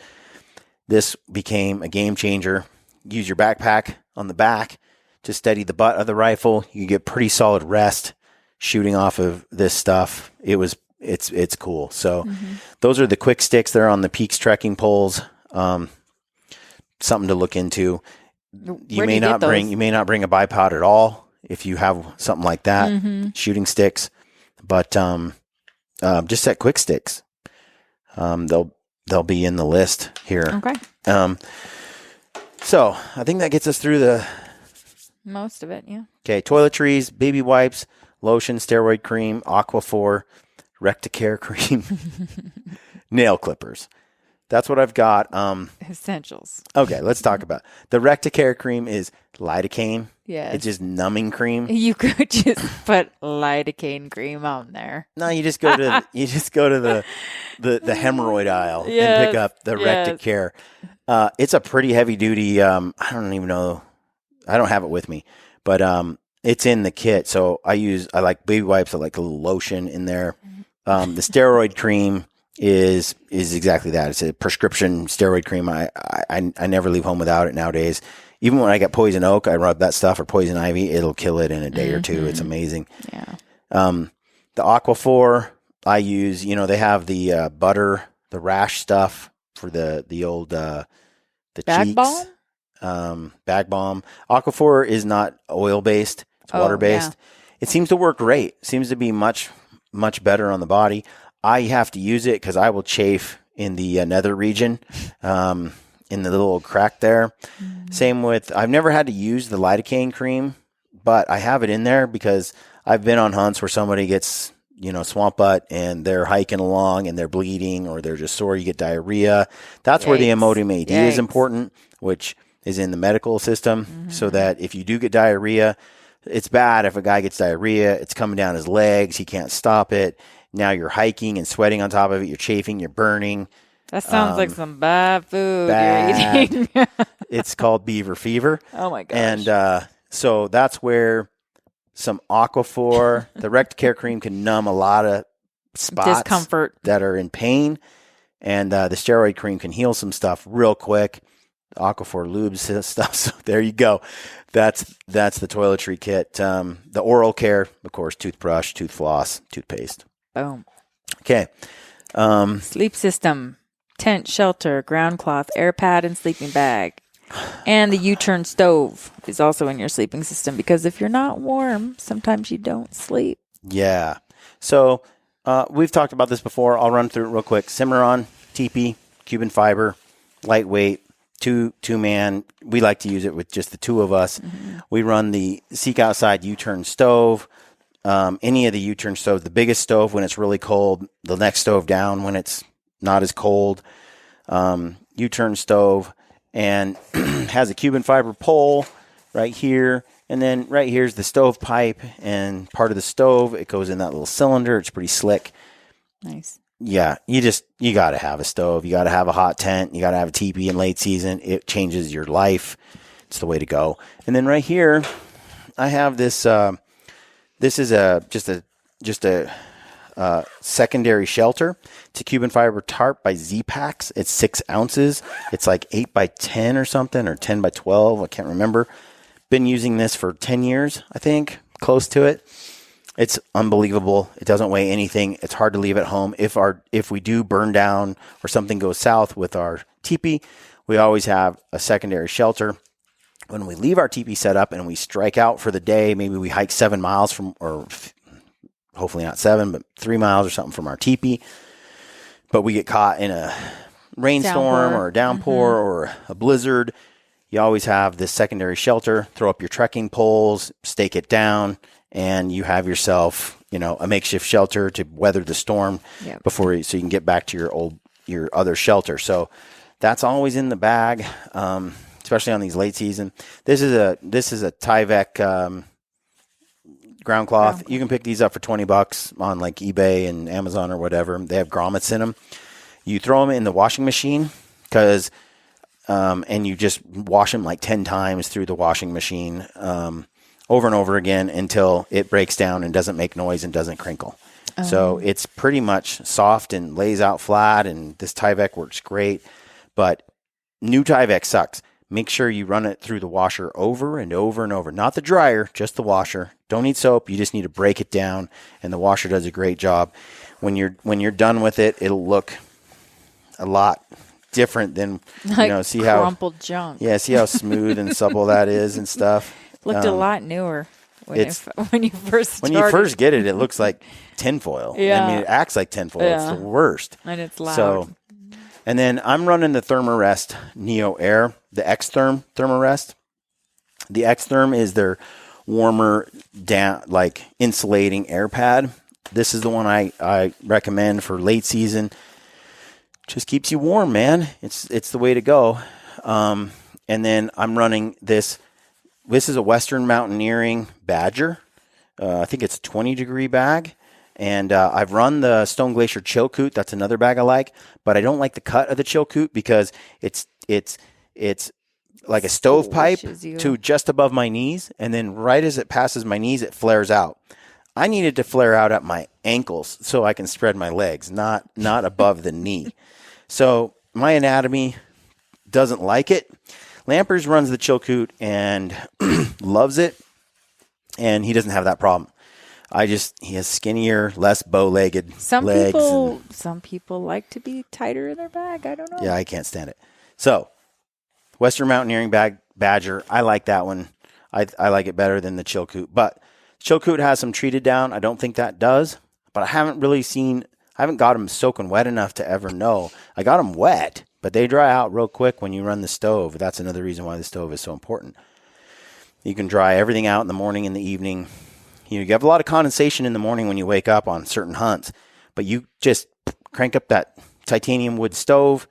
Speaker 1: This became a game changer. Use your backpack on the back to steady the butt of the rifle. You get pretty solid rest shooting off of this stuff. It's cool. So those are the quick sticks. They're on the Peaks trekking poles. Something to look into. You may not bring a bipod at all if you have something like that, shooting sticks, but just set quick sticks. They'll be in the list here.
Speaker 2: Okay.
Speaker 1: So I think that gets us through the
Speaker 2: most of it. Yeah.
Speaker 1: Okay. Toiletries, baby wipes, lotion, steroid cream, Aquaphor, Recticare cream, nail clippers. That's what I've got.
Speaker 2: Essentials.
Speaker 1: Okay, let's talk about it. The Recticare cream is lidocaine.
Speaker 2: Yeah.
Speaker 1: It's just numbing cream.
Speaker 2: You could just put lidocaine cream on there.
Speaker 1: No, you just go to the hemorrhoid aisle and pick up the Recticare. It's a pretty heavy duty. I don't even know. I don't have it with me, but it's in the kit. So I like baby wipes. I like a little lotion in there. The steroid cream is exactly that. It's a prescription steroid cream. I never leave home without it nowadays. Even when I get poison oak, I rub that stuff, or poison ivy. It'll kill it in a day or two. It's amazing.
Speaker 2: Yeah.
Speaker 1: The Aquaphor I use, they have the butter, the rash stuff for the old the
Speaker 2: Bag
Speaker 1: cheeks.
Speaker 2: balm?
Speaker 1: Bag balm. Aquaphor is not oil based. It's water based.
Speaker 2: Yeah.
Speaker 1: It seems to work great. Seems to be much better on the body. I have to use it because I will chafe in the nether region, in the little crack there. Same with, I've never had to use the lidocaine cream, but I have it in there because I've been on hunts where somebody gets swamp butt and they're hiking along and they're bleeding or they're just sore, you get diarrhea. That's where the Imodium AD is important, which is in the medical system, so that if you do get diarrhea, it's bad if a guy gets diarrhea, it's coming down his legs, he can't stop it. Now you're hiking and sweating on top of it, you're chafing, you're burning.
Speaker 2: That sounds like some bad food you're eating.
Speaker 1: It's called beaver fever.
Speaker 2: Oh my gosh.
Speaker 1: And so that's where some Aquaphor, the Recticare cream can numb a lot of spots
Speaker 2: discomfort
Speaker 1: that are in pain. And the steroid cream can heal some stuff real quick. Aquaphor lubes stuff. So there you go. That's the toiletry kit. The oral care, of course, toothbrush, tooth floss, toothpaste.
Speaker 2: Boom.
Speaker 1: Okay.
Speaker 2: Sleep system, tent, shelter, ground cloth, air pad, and sleeping bag. And the U-turn stove is also in your sleeping system because if you're not warm, sometimes you don't sleep.
Speaker 1: Yeah. So we've talked about this before. I'll run through it real quick. Cimarron, teepee, Cuban fiber, lightweight, two-man. We like to use it with just the two of us. We run the Seek Outside U-turn stove. Any of the U-turn stoves, the biggest stove when it's really cold, the next stove down when it's not as cold. U-turn stove. And has a Cuban fiber pole right here. And then right here's the stove pipe and part of the stove. It goes in that little cylinder. It's pretty slick.
Speaker 2: Nice.
Speaker 1: Yeah, you got to have a stove. You got to have a hot tent. You got to have a teepee in late season. It changes your life. It's the way to go. And then right here, I have this. This is just a secondary shelter. It's a Cuban fiber tarp by Z-Packs. It's 6 ounces. It's like 8 by 10 or something, or 10 by 12. I can't remember. Been using this for 10 years, I think, close to it. It's unbelievable. It doesn't weigh anything. It's hard to leave at home. If we do burn down or something goes south with our teepee, we always have a secondary shelter. When we leave our teepee set up and we strike out for the day, maybe we hike 7 miles from, or hopefully not 7, but 3 miles or something from our teepee. But we get caught in a rainstorm or a downpour or a blizzard. You always have this secondary shelter. Throw up your trekking poles, stake it down, and you have yourself, a makeshift shelter to weather the storm so you can get back to your other shelter. So that's always in the bag, especially on these late season. This is a Tyvek ground cloth. You can pick these up for $20 on like eBay and Amazon or whatever. They have grommets in them. You throw them in the washing machine and you just wash them like 10 times through the washing machine over and over again until it breaks down and doesn't make noise and doesn't crinkle. So it's pretty much soft and lays out flat, and this Tyvek works great. But new Tyvek sucks. Make sure you run it through the washer over and over and over. Not the dryer, just the washer. Don't need soap. You just need to break it down, and the washer does a great job. When you're done with it, it'll look a lot different than see how
Speaker 2: crumpled junk.
Speaker 1: Yeah, see how smooth and supple that is and stuff.
Speaker 2: Looked a lot newer when you first started.
Speaker 1: When you first get it, it looks like tinfoil.
Speaker 2: Yeah.
Speaker 1: I mean, it acts like tinfoil. Yeah. It's the worst.
Speaker 2: And it's loud.
Speaker 1: So, and then I'm running the Thermarest Neo Air, the Xtherm Thermarest. The Xtherm is their warmer, like insulating air pad. This is the one I recommend for late season. Just keeps you warm, man. It's the way to go. And then I'm running this. This is a Western Mountaineering Badger. I think it's a 20-degree bag. And I've run the Stone Glacier Chilkoot. That's another bag I like. But I don't like the cut of the Chilkoot because it's like a stovepipe to just above my knees. And then right as it passes my knees, it flares out. I need it to flare out at my ankles so I can spread my legs, not above the knee. So my anatomy doesn't like it. Lampers runs the Chilkoot and loves it, and he doesn't have that problem. He has skinnier, less bow-legged legs.
Speaker 2: Some people like to be tighter in their bag. I don't know.
Speaker 1: Yeah, I can't stand it. So, Western Mountaineering Badger, I like that one. I like it better than the Chilkoot. But Chilkoot has some treated down. I don't think that does. But I haven't got them soaking wet enough to ever know. I got them wet, but they dry out real quick when you run the stove. That's another reason why the stove is so important. You can dry everything out in the morning and the evening. you have a lot of condensation in the morning when you wake up on certain hunts, but you just crank up that titanium wood stove,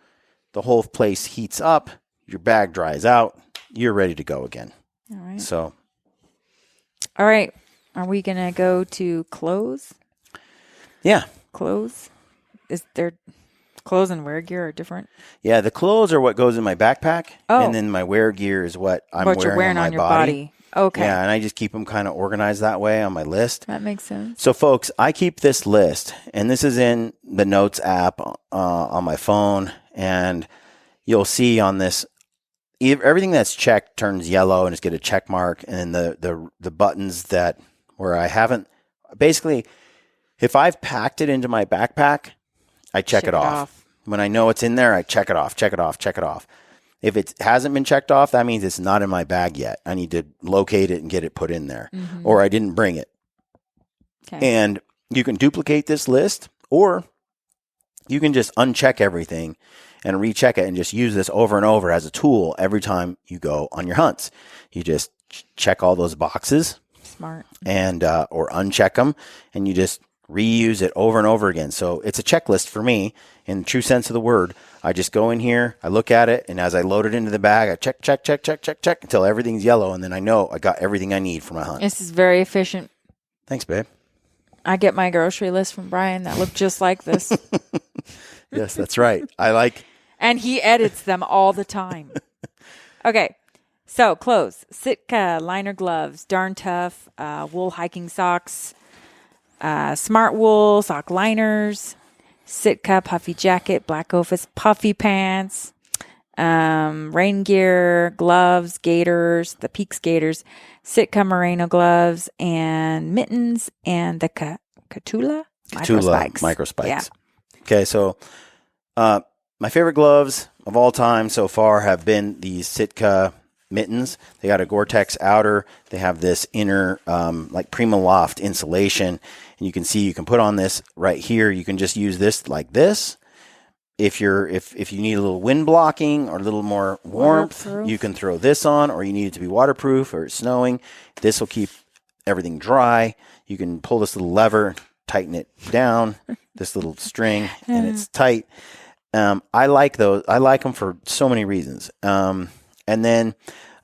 Speaker 1: the whole place heats up, your bag dries out, you're ready to go again.
Speaker 2: All right.
Speaker 1: So.
Speaker 2: All right. Are we going to go to clothes?
Speaker 1: Yeah.
Speaker 2: Clothes? Is there clothes and wear gear are different?
Speaker 1: Yeah, the clothes are what goes in my backpack,
Speaker 2: Oh.
Speaker 1: and then my wear gear is what
Speaker 2: you're wearing
Speaker 1: on my
Speaker 2: your
Speaker 1: body.
Speaker 2: Okay.
Speaker 1: Yeah, and I just keep them kind of organized that way on my list.
Speaker 2: That makes sense.
Speaker 1: So, folks, I keep this list, and this is in the Notes app on my phone, and you'll see on this, everything that's checked turns yellow and it's get a check mark, and then the buttons that where I haven't, basically, if I've packed it into my backpack, I check it off. When I know it's in there, I check it off, check it off, check it off. If it hasn't been checked off, that means it's not in my bag yet. I need to locate it and get it put in there, or I didn't bring it.
Speaker 2: Okay.
Speaker 1: And you can duplicate this list, or you can just uncheck everything and recheck it and just use this over and over as a tool every time you go on your hunts. You just check all those boxes.
Speaker 2: Smart.
Speaker 1: And or uncheck them, and you just reuse it over and over again. So it's a checklist for me in the true sense of the word. I just go in here, I look at it, and as I load it into the bag, I check until everything's yellow, and then I know I got everything I need for my hunt.
Speaker 2: This is very efficient.
Speaker 1: Thanks, babe.
Speaker 2: I get my grocery list from Brian that look just like this.
Speaker 1: Yes, that's right.
Speaker 2: And he edits them all the time. Okay. So, clothes. Sitka liner gloves, Darn Tough, wool hiking socks, Smart Wool sock liners, Sitka puffy jacket, Black Ovis puffy pants, rain gear, gloves, gaiters, the Peaks gaiters, Sitka merino gloves, and mittens, and the Catula micro spikes.
Speaker 1: Yeah. Okay, so my favorite gloves of all time so far have been these Sitka mittens. They got a Gore-Tex outer. They have this inner like Prima Loft insulation, and you can see you can put on this right here. You can just use this like this. If you need a little wind blocking or a little more warmth, you can throw this on, or you need it to be waterproof or it's snowing. This will keep everything dry. You can pull this little lever, tighten it down, this little string, and it's tight. I like those. I like them for so many reasons. And then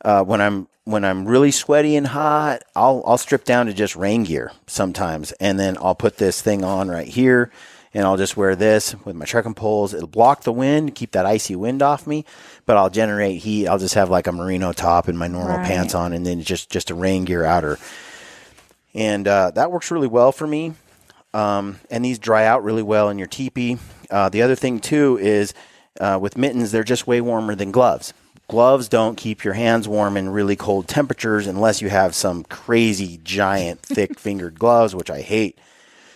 Speaker 1: when I'm really sweaty and hot, I'll strip down to just rain gear sometimes, and then I'll put this thing on right here, and I'll just wear this with my trekking poles. It'll block the wind, keep that icy wind off me, but I'll generate heat. I'll just have like a merino top and my normal pants on, and then just a rain gear outer, and that works really well for me. And these dry out really well in your teepee. The other thing too is with mittens, they're just way warmer than gloves. Gloves don't keep your hands warm in really cold temperatures unless you have some crazy giant thick-fingered gloves, which I hate.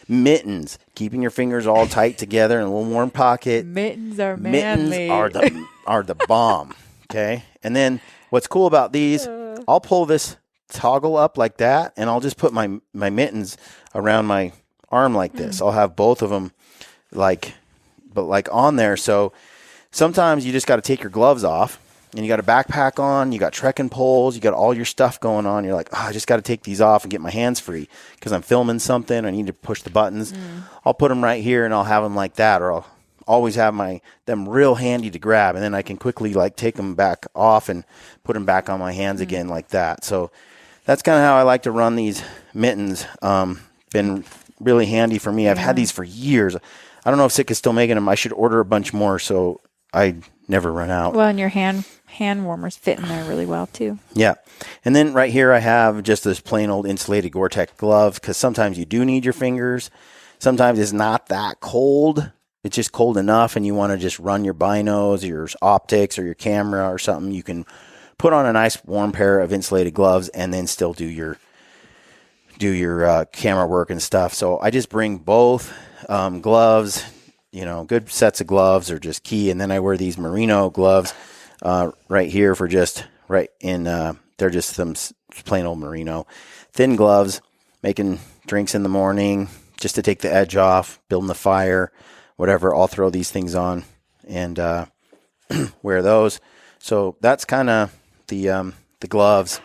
Speaker 1: Mittens, keeping your fingers all tight together in a little warm pocket.
Speaker 2: Mittens are man-made.
Speaker 1: Mittens are the bomb. Okay, and then what's cool about these? I'll pull this toggle up like that, and I'll just put my mittens around my arm like this. I'll have both of them like on there. So sometimes you just got to take your gloves off. And you got a backpack on, you got trekking poles, you got all your stuff going on. You're like, I just got to take these off and get my hands free because I'm filming something. I need to push the buttons. I'll put them right here, and I'll have them like that, or I'll always have them real handy to grab, and then I can quickly like take them back off and put them back on my hands again like that. So that's kind of how I like to run these mittens. Been really handy for me. I've had these for years. I don't know if Sitka's still making them. I should order a bunch more so I never run out.
Speaker 2: Well, and your hand warmers fit in there really well too.
Speaker 1: Yeah. And then right here I have just this plain old insulated Gore-Tex glove, because sometimes you do need your fingers. Sometimes it's not that cold. It's just cold enough, and you want to just run your binos or your optics or your camera or something. You can put on a nice warm pair of insulated gloves and then still do your camera work and stuff. So I just bring both gloves, good sets of gloves are just key. And then I wear these merino gloves right here for just they're just some plain old merino thin gloves, making drinks in the morning just to take the edge off, building the fire, whatever. I'll throw these things on and wear those. So that's kind of the gloves.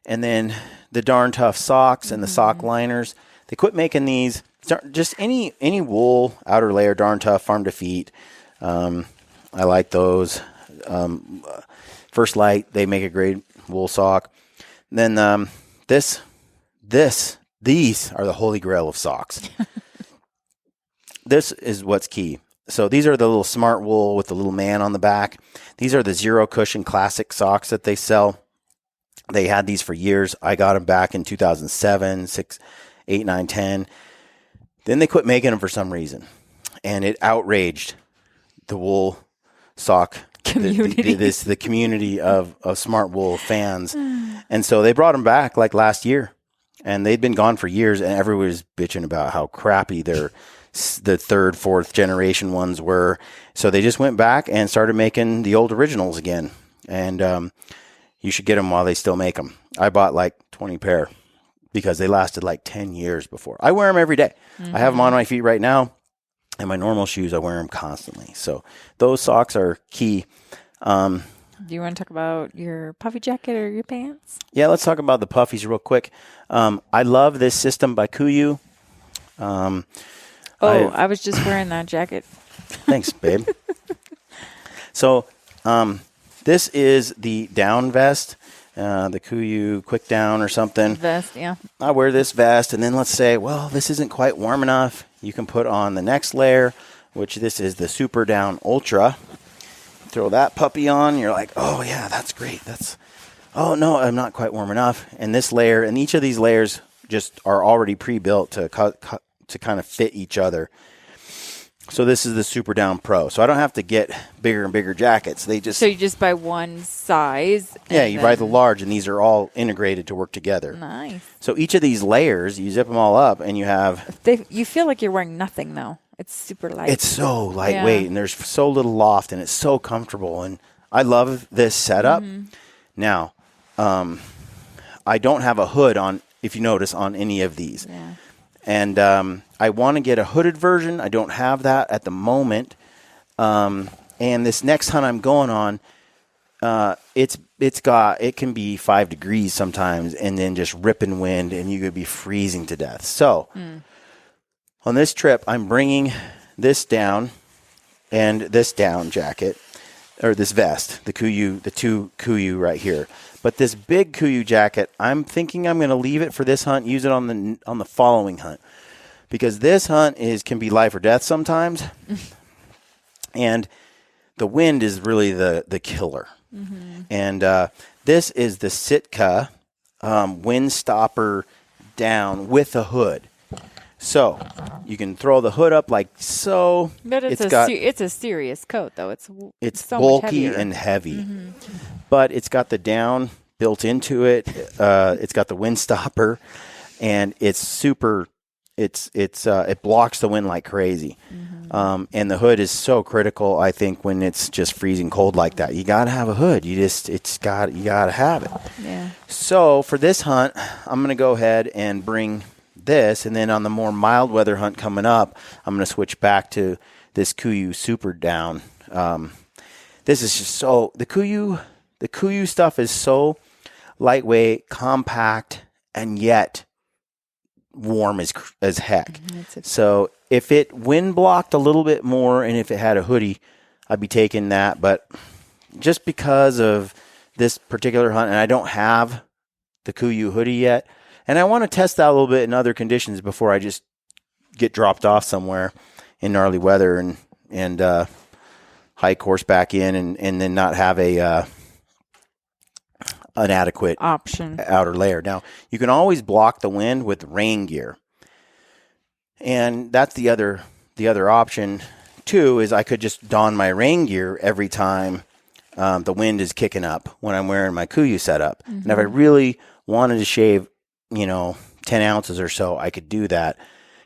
Speaker 1: And then the Darn Tough socks and the sock liners. They quit making these. Just any wool outer layer, Darn Tough, Farm to Feet. I like those. First Light, they make a great wool sock. And then these are the holy grail of socks. This is what's key. So these are the little smart wool with the little man on the back. These are the zero cushion classic socks that they sell. They had these for years. I got them back in 2007, 6, 8, 9, 10. Then they quit making them for some reason. And it outraged the wool sock community. The community of smart wool fans. And so they brought them back like last year. And they'd been gone for years, and everyone was bitching about how crappy the third, fourth generation ones were. So they just went back and started making the old originals again. And you should get them while they still make them. I bought like 20 pair because they lasted like 10 years before. I wear them every day. I have them on my feet right now. And my normal shoes, I wear them constantly. So those socks are key.
Speaker 2: Do you want to talk about your puffy jacket or your pants?
Speaker 1: Yeah, let's talk about the puffies real quick. I love this system by KUIU.
Speaker 2: I was just wearing that jacket.
Speaker 1: Thanks, babe. So this is the down vest, the KUIU Quick Down or something.
Speaker 2: Vest, yeah.
Speaker 1: I wear this vest, and then let's say, well, this isn't quite warm enough. You can put on the next layer, which this is the Super Down Ultra. Throw that puppy on, you're like, oh yeah, that's great. Oh no, I'm not quite warm enough. And this layer, and each of these layers just are already pre-built to kind of fit each other. So this is the Super Down Pro. So I don't have to get bigger and bigger jackets.
Speaker 2: So you just buy one size.
Speaker 1: Yeah, you buy the large, and these are all integrated to work together.
Speaker 2: Nice.
Speaker 1: So each of these layers, you zip them all up, and you have.
Speaker 2: You feel like you're wearing nothing though. It's super light.
Speaker 1: It's so lightweight, and there's so little loft, and it's so comfortable. And I love this setup. Now, I don't have a hood on, if you notice, on any of these.
Speaker 2: Yeah.
Speaker 1: And I want to get a hooded version. I don't have that at the moment. And this next hunt I'm going on, it can be 5 degrees sometimes, and then just ripping wind, and you could be freezing to death. So. On this trip, I'm bringing this down and this down jacket, or this vest, the two KUIU right here. But this big KUIU jacket, I'm thinking I'm going to leave it for this hunt, use it on the following hunt, because this hunt can be life or death sometimes, and the wind is really the killer. And this is the Sitka wind stopper down with a hood. So you can throw the hood up like so.
Speaker 2: But it's a serious coat, though. It's so
Speaker 1: bulky
Speaker 2: much
Speaker 1: and heavy, but it's got the down built into it. It's got the wind stopper, and it's super. It blocks the wind like crazy, and the hood is so critical. I think when it's just freezing cold like that, you gotta have a hood. You gotta have it.
Speaker 2: Yeah.
Speaker 1: So for this hunt, I'm gonna go ahead and bring this, and then on the more mild weather hunt coming up, I'm going to switch back to this KUIU Super Down. This is just so the KUIU stuff is so lightweight, compact, and yet warm as heck. So if it wind blocked a little bit more, and if it had a hoodie, I'd be taking that. But just because of this particular hunt, and I don't have the KUIU hoodie yet. And I want to test that a little bit in other conditions before I just get dropped off somewhere in gnarly weather and hike horseback in and then not have an adequate
Speaker 2: option
Speaker 1: outer layer. Now, you can always block the wind with rain gear. And that's the other option too, is I could just don my rain gear every time the wind is kicking up when I'm wearing my KUIU setup. And if I really wanted to shave 10 ounces or so, I could do that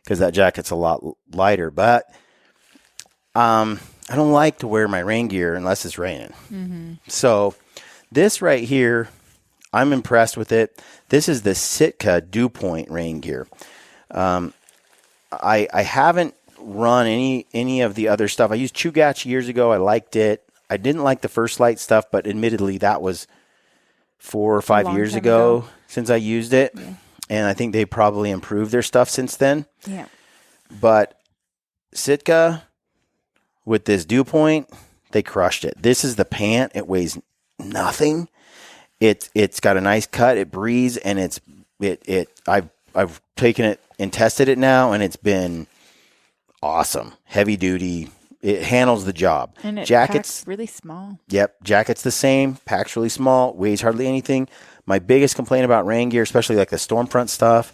Speaker 1: because that jacket's a lot lighter. But I don't like to wear my rain gear unless it's raining. So this right here, I'm impressed with it. This is the Sitka Dew Point rain gear. I haven't run any of the other stuff. I used Chugach years ago. I liked it. I didn't like the First Light stuff, but admittedly that was 4 or 5 years
Speaker 2: time
Speaker 1: ago since I used it. Yeah. And I think they probably improved their stuff since then.
Speaker 2: Yeah.
Speaker 1: But Sitka, with this dew point, they crushed it. This is the pant. It weighs nothing. It's got a nice cut. It breathes, and I've taken it and tested it now, and it's been awesome. Heavy duty. It handles the job.
Speaker 2: And it packs really small.
Speaker 1: Yep. Jacket's the same. Packs really small. Weighs hardly anything. My biggest complaint about rain gear, especially like the Stormfront stuff,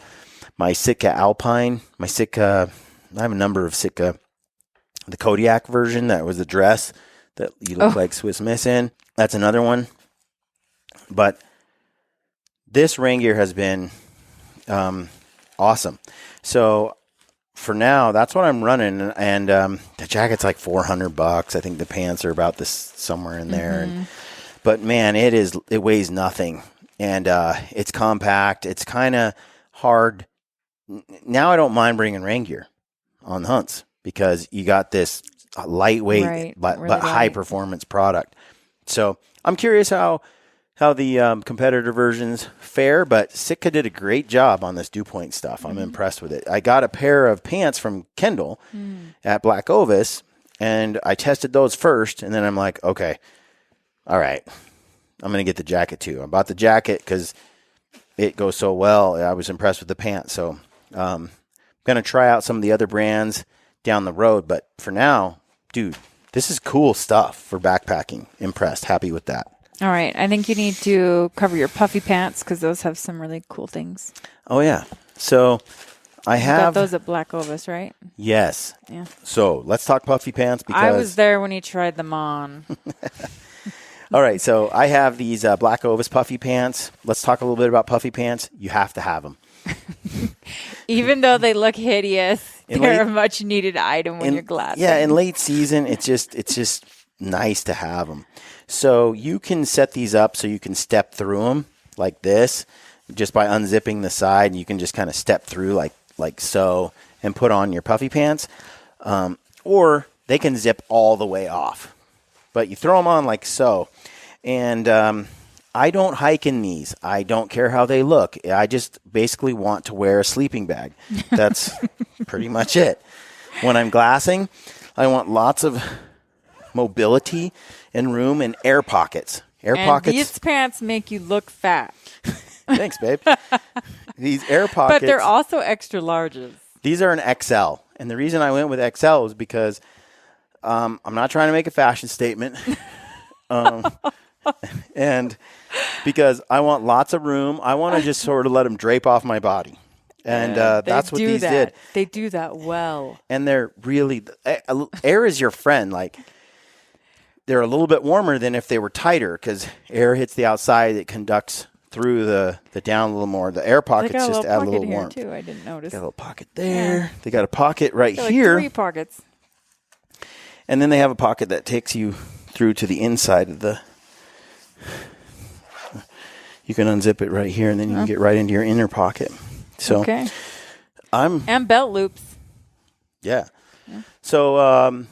Speaker 1: my Sitka Alpine, I have a number of Sitka. The Kodiak version, that was the dress that you look like Swiss Miss in. That's another one. But this rain gear has been awesome. So for now, that's what I'm running. And the jacket's like $400. I think the pants are about this somewhere in there. Mm-hmm. But man, it weighs nothing. And it's compact. It's kind of hard. Now I don't mind bringing rain gear on the hunts because you got this lightweight but high performance product. So I'm curious how the competitor versions fare, but Sitka did a great job on this dew point stuff. I'm impressed with it. I got a pair of pants from Kendall at Black Ovis, and I tested those first, and then I'm like, okay, all right, I'm going to get the jacket too. I bought the jacket because it goes so well. I was impressed with the pants. So I'm going to try out some of the other brands down the road. But for now, dude, this is cool stuff for backpacking. Impressed. Happy with that.
Speaker 2: All right. I think you need to cover your puffy pants because those have some really cool things.
Speaker 1: Oh, yeah. So I have
Speaker 2: got those at Black Ovis, right?
Speaker 1: Yes.
Speaker 2: Yeah.
Speaker 1: So let's talk puffy pants because
Speaker 2: I was there when he tried them on.
Speaker 1: All right, so I have these Black Ovis puffy pants. Let's talk a little bit about puffy pants. You have to have them.
Speaker 2: Even though they look hideous, they're a much needed item when you're glassing.
Speaker 1: Yeah, in late season, it's just nice to have them. So you can set these up so you can step through them like this, just by unzipping the side. And you can just kind of step through like so and put on your puffy pants. Or they can zip all the way off. But you throw them on like so. And I don't hike in these. I don't care how they look. I just basically want to wear a sleeping bag. That's pretty much it. When I'm glassing, I want lots of mobility and room and air pockets. Pockets.
Speaker 2: These pants make you look fat.
Speaker 1: Thanks, babe. These air pockets.
Speaker 2: But they're also extra larges.
Speaker 1: These are an XL. And the reason I went with XL is because I'm not trying to make a fashion statement. And because I want lots of room, I want to just sort of let them drape off my body. And that's what these did.
Speaker 2: They do that well.
Speaker 1: And they're really, air is your friend. Like, they're a little bit warmer than if they were tighter because air hits the outside. It conducts through the down a little more. The air pockets just add a little warmth.
Speaker 2: Too. I didn't notice.
Speaker 1: Got a little pocket there. Yeah. They got a pocket right
Speaker 2: like
Speaker 1: here.
Speaker 2: 3 pockets.
Speaker 1: And then they have a pocket that takes you through to the inside of the... You can unzip it right here, and then you can get right into your inner pocket. So
Speaker 2: okay. And belt loops.
Speaker 1: Yeah. So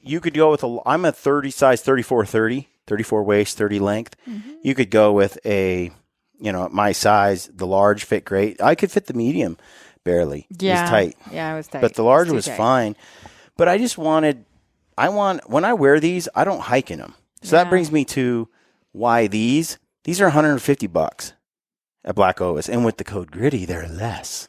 Speaker 1: you could go with I'm a 30 size 34-30, 34 waist, 30 length. Mm-hmm. You could go with my size. The large fit great. I could fit the medium barely.
Speaker 2: Yeah.
Speaker 1: It was tight.
Speaker 2: Yeah, it was tight.
Speaker 1: But the large was fine. But I just when I wear these, I don't hike in them. So that brings me to why these are $150 at Black Ovis, and with the code Gritty, they're less.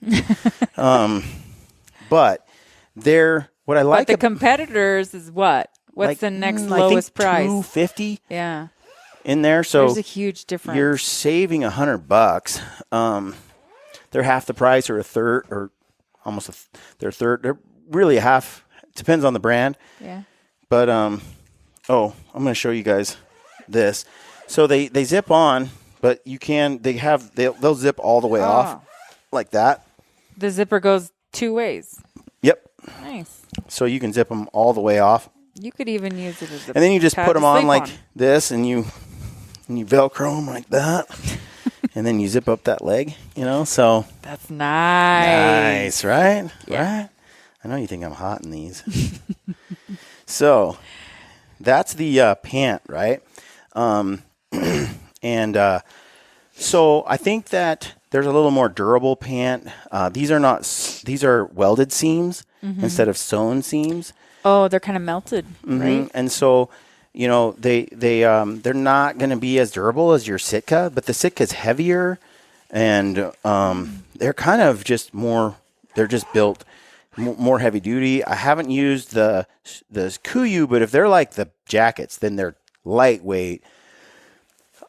Speaker 1: But they're what I like.
Speaker 2: But the competitors is what? What's the next lowest price?
Speaker 1: $250.
Speaker 2: Yeah,
Speaker 1: in there. So
Speaker 2: there's a huge difference.
Speaker 1: You're saving $100. They're half the price, or a third, or almost they're a third. They're really a half. It depends on the brand.
Speaker 2: Yeah.
Speaker 1: But I'm going to show you guys this. So they zip on, but they'll zip all the way off like that.
Speaker 2: The zipper goes 2 ways.
Speaker 1: Yep.
Speaker 2: Nice.
Speaker 1: So you can zip them all the way off.
Speaker 2: You could even use it as a
Speaker 1: and then you just put them on like this, and you Velcro them like that, and then you zip up that leg. So
Speaker 2: that's nice.
Speaker 1: Nice, right?
Speaker 2: Yeah.
Speaker 1: Right. I know you think I'm hot in these. So that's the pant, right? And So I think that there's a little more durable pant. These are welded seams instead of sewn seams.
Speaker 2: Oh, they're kind of melted, right?
Speaker 1: And so, they're not going to be as durable as your Sitka, but the Sitka is heavier, and they're kind of just more. They're just built more heavy duty. I haven't used the QU, but if they're like the jackets, then they're lightweight,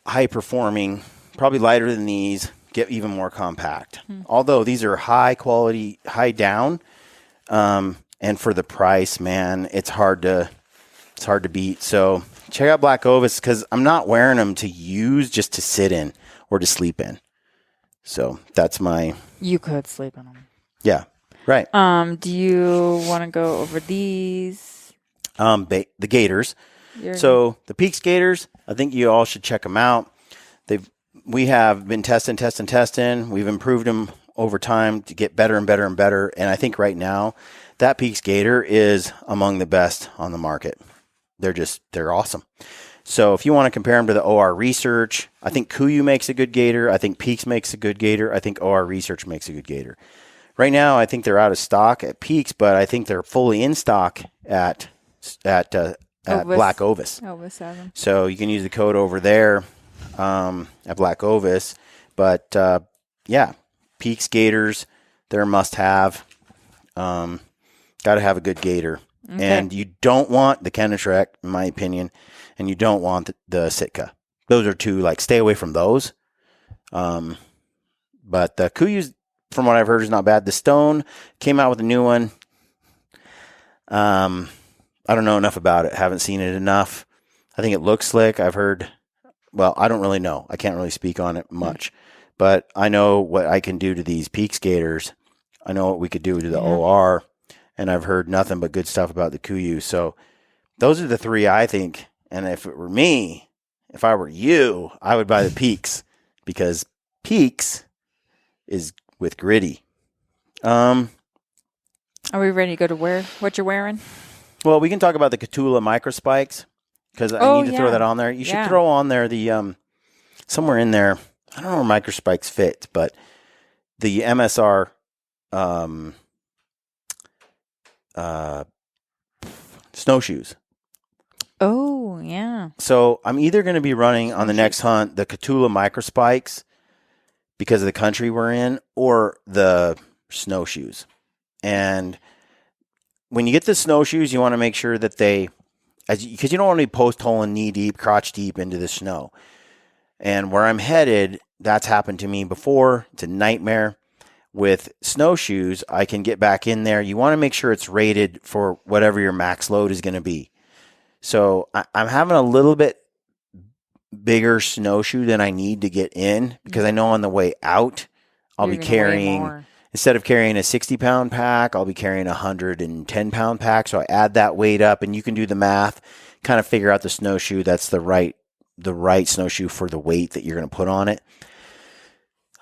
Speaker 1: high performing, probably lighter than these. Get even more compact. Although these are high quality, high down. And for the price, man, it's hard to beat. So check out Black Ovis, because I'm not wearing them to use, just to sit in or to sleep in. So that's my.
Speaker 2: You could sleep in them.
Speaker 1: Yeah, right.
Speaker 2: Do you want to go over these?
Speaker 1: The Gators. So the Peaks Gators, I think you all should check them out. We have been testing. We've improved them over time to get better and better and better. And I think right now, that Peaks Gator is among the best on the market. They're awesome. So if you want to compare them to the OR Research, I think KUIU makes a good gator. I think Peaks makes a good gator. I think OR Research makes a good gator. Right now, I think they're out of stock at Peaks, but I think they're fully in stock at Black Ovis.
Speaker 2: Ovis 7.
Speaker 1: So you can use the code over there at Black Ovis. But Peaks Gators, they're a must-have. Got to have a good gator. Okay. And you don't want the Kennetrek, in my opinion, and you don't want the Sitka. Those are two, stay away from those. But the KUIU's, from what I've heard, is not bad. The Stone came out with a new one. I don't know enough about it. Haven't seen it enough. I think it looks slick. I've heard, I don't really know. I can't really speak on it much. But I know what I can do to these Peaks Gators. I know what we could do to the OR. And I've heard nothing but good stuff about the KUIU. So those are the three I think. And if it were me, if I were you, I would buy the Peaks, because Peaks is with gritty.
Speaker 2: Are we ready to go to what you're wearing?
Speaker 1: Well, we can talk about the Catula microspikes, because I need to throw that on there. You should throw on there the somewhere in there. I don't know where microspikes fit, but the MSR snowshoes.
Speaker 2: Oh, yeah.
Speaker 1: So I'm either going to be running on the next hunt the Catula microspikes because of the country we're in, or the snowshoes. And when you get the snowshoes, you want to make sure that because you don't want to be post holing knee deep, crotch deep into the snow. And where I'm headed, that's happened to me before. It's a nightmare. With snowshoes, I can get back in there. You want to make sure it's rated for whatever your max load is going to be. So I'm having a little bit bigger snowshoe than I need to get in, because I know on the way out, I'll be carrying, instead of carrying a 60-pound pack, I'll be carrying a 110-pound pack. So I add that weight up, and you can do the math, kind of figure out the snowshoe that's the right snowshoe for the weight that you're going to put on it.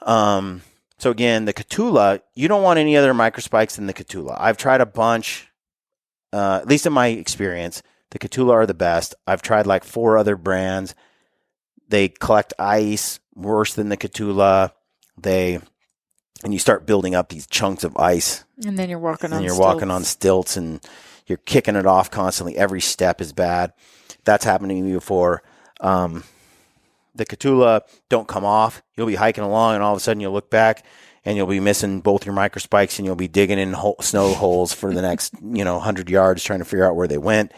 Speaker 1: So again, the Catula, you don't want any other microspikes than the Catula. I've tried a bunch, at least in my experience. The Catula are the best. I've tried 4 other brands. They collect ice worse than the Catula. And you start building up these chunks of ice.
Speaker 2: And then you're walking
Speaker 1: on stilts, and you're kicking it off constantly. Every step is bad. That's happened to me before. The Catula don't come off. You'll be hiking along, and all of a sudden you'll look back, and you'll be missing both your microspikes, and you'll be digging in snow holes for the next 100 yards trying to figure out where they went.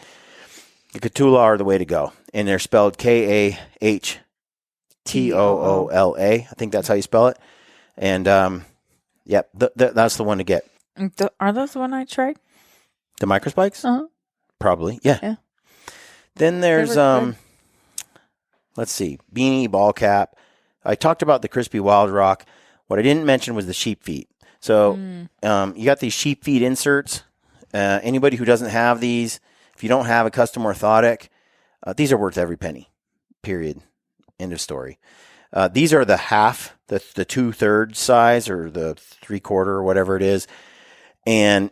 Speaker 1: The Catula are the way to go, and they're spelled KAHTOOLA. I think that's how you spell it. And that's the one to get.
Speaker 2: Are those the one I tried?
Speaker 1: The microspikes?
Speaker 2: Uh-huh.
Speaker 1: Probably, yeah. Then there's let's see, beanie, ball cap. I talked about the crispy Wild Rock. What I didn't mention was the sheep feet. So you got these sheep feet inserts. Anybody who doesn't have these, if you don't have a custom orthotic, these are worth every penny. Period. End of story. These are the half, the 2/3 size, or the 3/4, or whatever it is. And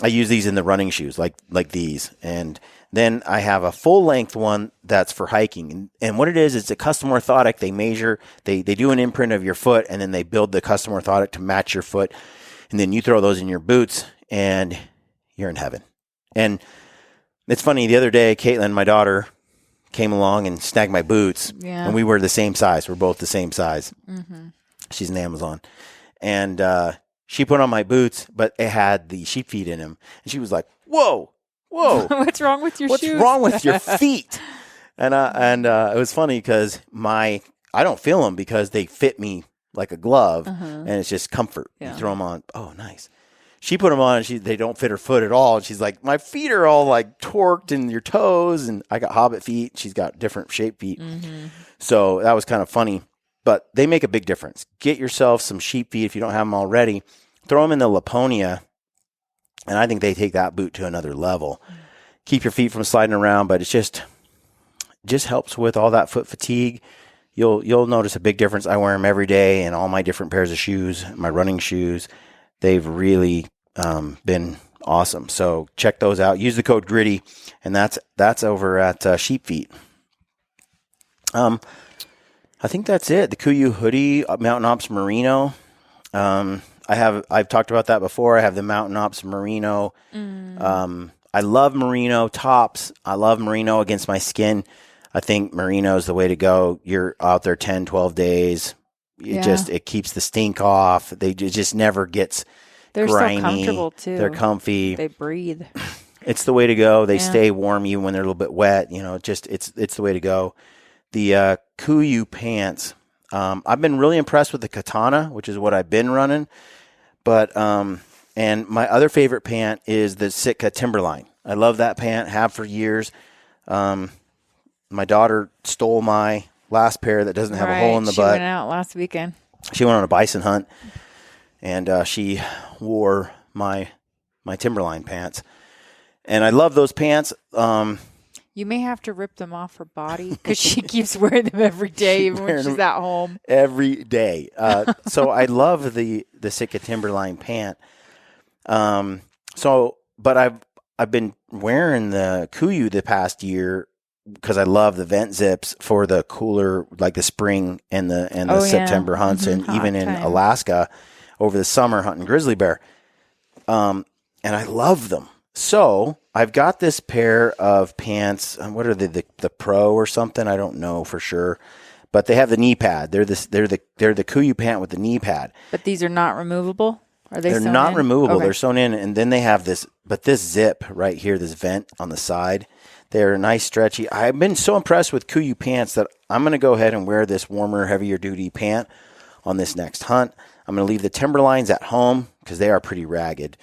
Speaker 1: I use these in the running shoes, like these. And then I have a full length one that's for hiking. And what it is, it's a custom orthotic. They measure, they do an imprint of your foot, and then they build the custom orthotic to match your foot. And then you throw those in your boots, and you're in heaven. And it's funny, the other day, Caitlin, my daughter, came along and snagged my boots.
Speaker 2: Yeah.
Speaker 1: And we were the same size. We're both the same size.
Speaker 2: Mm-hmm.
Speaker 1: She's an Amazon. And she put on my boots, but it had the sheep feet in them. And she was like, whoa.
Speaker 2: What's wrong with your shoes?
Speaker 1: What's wrong with your feet? And it was funny because I don't feel them because they fit me like a glove, and it's just comfort. Yeah. You throw them on. Oh, nice. She put them on, and they don't fit her foot at all. And she's like, my feet are all like torqued in your toes. And I got hobbit feet. She's got different shaped feet. Mm-hmm. So that was kind of funny. But they make a big difference. Get yourself some sheep feet if you don't have them already. Throw them in the Laponia, and I think they take that boot to another level. Keep your feet from sliding around, but it's just helps with all that foot fatigue. You'll notice a big difference. I wear them every day in all my different pairs of shoes, my running shoes. They've really been awesome. So check those out. Use the code GRITTY, and that's over at Sheep Feet. I think that's it. The KUIU hoodie, Mountain Ops Merino. I've talked about that before. I have the Mountain Ops Merino. I love merino tops. I love merino against my skin. I think merino is the way to go. You're out there 10, 12 days. It keeps the stink off. It just never gets grimy.
Speaker 2: They're so comfortable too.
Speaker 1: They're comfy.
Speaker 2: They breathe.
Speaker 1: It's the way to go. They stay warm even when they're a little bit wet. You know, it's the way to go. The KUIU pants. I've been really impressed with the Katana, which is what I've been running. But and my other favorite pant is the Sitka Timberline. I love that pant. Have for years. My daughter stole my last pair that doesn't have a hole in the butt.
Speaker 2: She went out last weekend.
Speaker 1: She went on a bison hunt, and she wore my Timberline pants. And I love those pants.
Speaker 2: You may have to rip them off her body because she keeps wearing them every day, even when she's at home.
Speaker 1: Every day. So I love the Sitka Timberline pant. But I've been wearing the KUIU the past year because I love the vent zips for the cooler, like the spring and the September hunts, and even in Alaska over the summer hunting grizzly bear. And I love them. So I've got this pair of pants. What are they? The Pro or something? I don't know for sure, but they have the knee pad. They're the KUIU pant with the knee pad.
Speaker 2: But these are not removable. Are they?
Speaker 1: They're
Speaker 2: sewn
Speaker 1: not
Speaker 2: in?
Speaker 1: removable.
Speaker 2: Okay.
Speaker 1: They're sewn in, and then they have this. But this zip right here, this vent on the side, they're nice, stretchy. I've been so impressed with KUIU pants that I'm going to go ahead and wear this warmer, heavier duty pant on this next hunt. I'm going to leave the Timberlines at home because they are pretty ragged.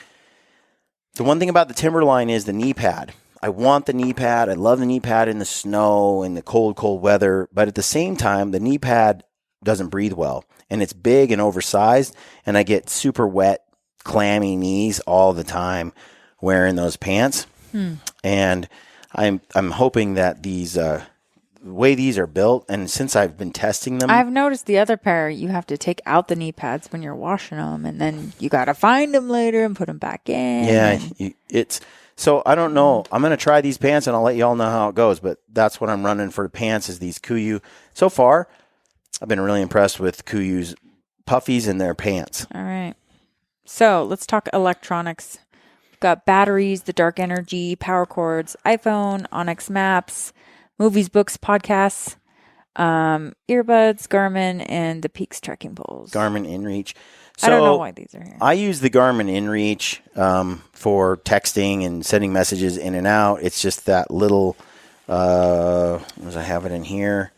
Speaker 1: The one thing about the Timberline is the knee pad. I want the knee pad. I love the knee pad in the snow and the cold weather. But at the same time, the knee pad doesn't breathe well. And it's big and oversized. And I get super wet, clammy knees all the time wearing those pants. And I'm hoping that the way these are built, and since I've been testing them,
Speaker 2: I've noticed the other pair, you have to take out the knee pads when you're washing them, and then you got to find them later and put them back in.
Speaker 1: Yeah, so I don't know. I'm going to try these pants, and I'll let you all know how it goes, but that's what I'm running for the pants is these KUIU. So far, I've been really impressed with KUIU's puffies and their pants.
Speaker 2: All right. So let's talk electronics. We've got batteries, the Dark Energy, power cords, iPhone, Onyx Maps, movies, books, podcasts, earbuds, Garmin, and the Peaks trekking poles.
Speaker 1: Garmin InReach. So
Speaker 2: I don't know why these are here.
Speaker 1: I use the Garmin InReach for texting and sending messages in and out. It's just that little, as I have it in here,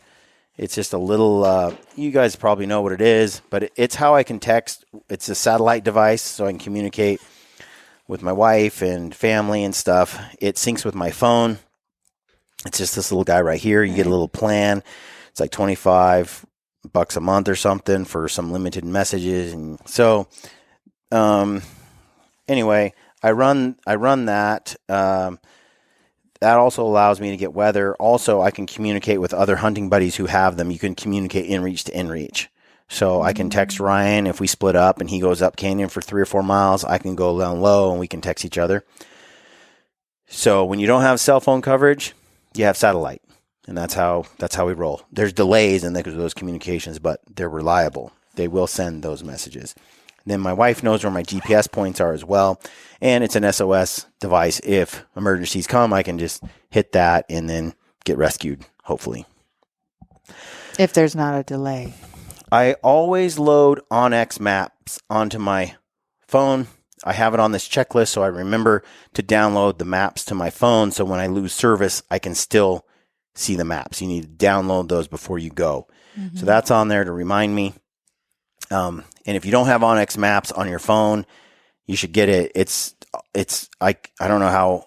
Speaker 1: it's just a little, you guys probably know what it is, but it's how I can text. It's a satellite device, so I can communicate with my wife and family and stuff. It syncs with my phone. It's just this little guy right here. You get a little plan. It's like $25 a month or something for some limited messages. And so, anyway, I run that. That also allows me to get weather. Also, I can communicate with other hunting buddies who have them. You can communicate InReach to InReach. So I can text Ryan if we split up and he goes up canyon for 3 or 4 miles. I can go down low and we can text each other. So when you don't have cell phone coverage, you have satellite. And that's how we roll. There's delays in those communications, but they're reliable. They will send those messages. Then my wife knows where my GPS points are as well. And it's an SOS device. If emergencies come, I can just hit that and then get rescued, hopefully.
Speaker 2: If there's not a delay.
Speaker 1: I always load OnX maps onto my phone. I have it on this checklist, so I remember to download the maps to my phone. So when I lose service, I can still see the maps. You need to download those before you go. Mm-hmm. So that's on there to remind me. And if you don't have OnX maps on your phone, you should get it. I don't know how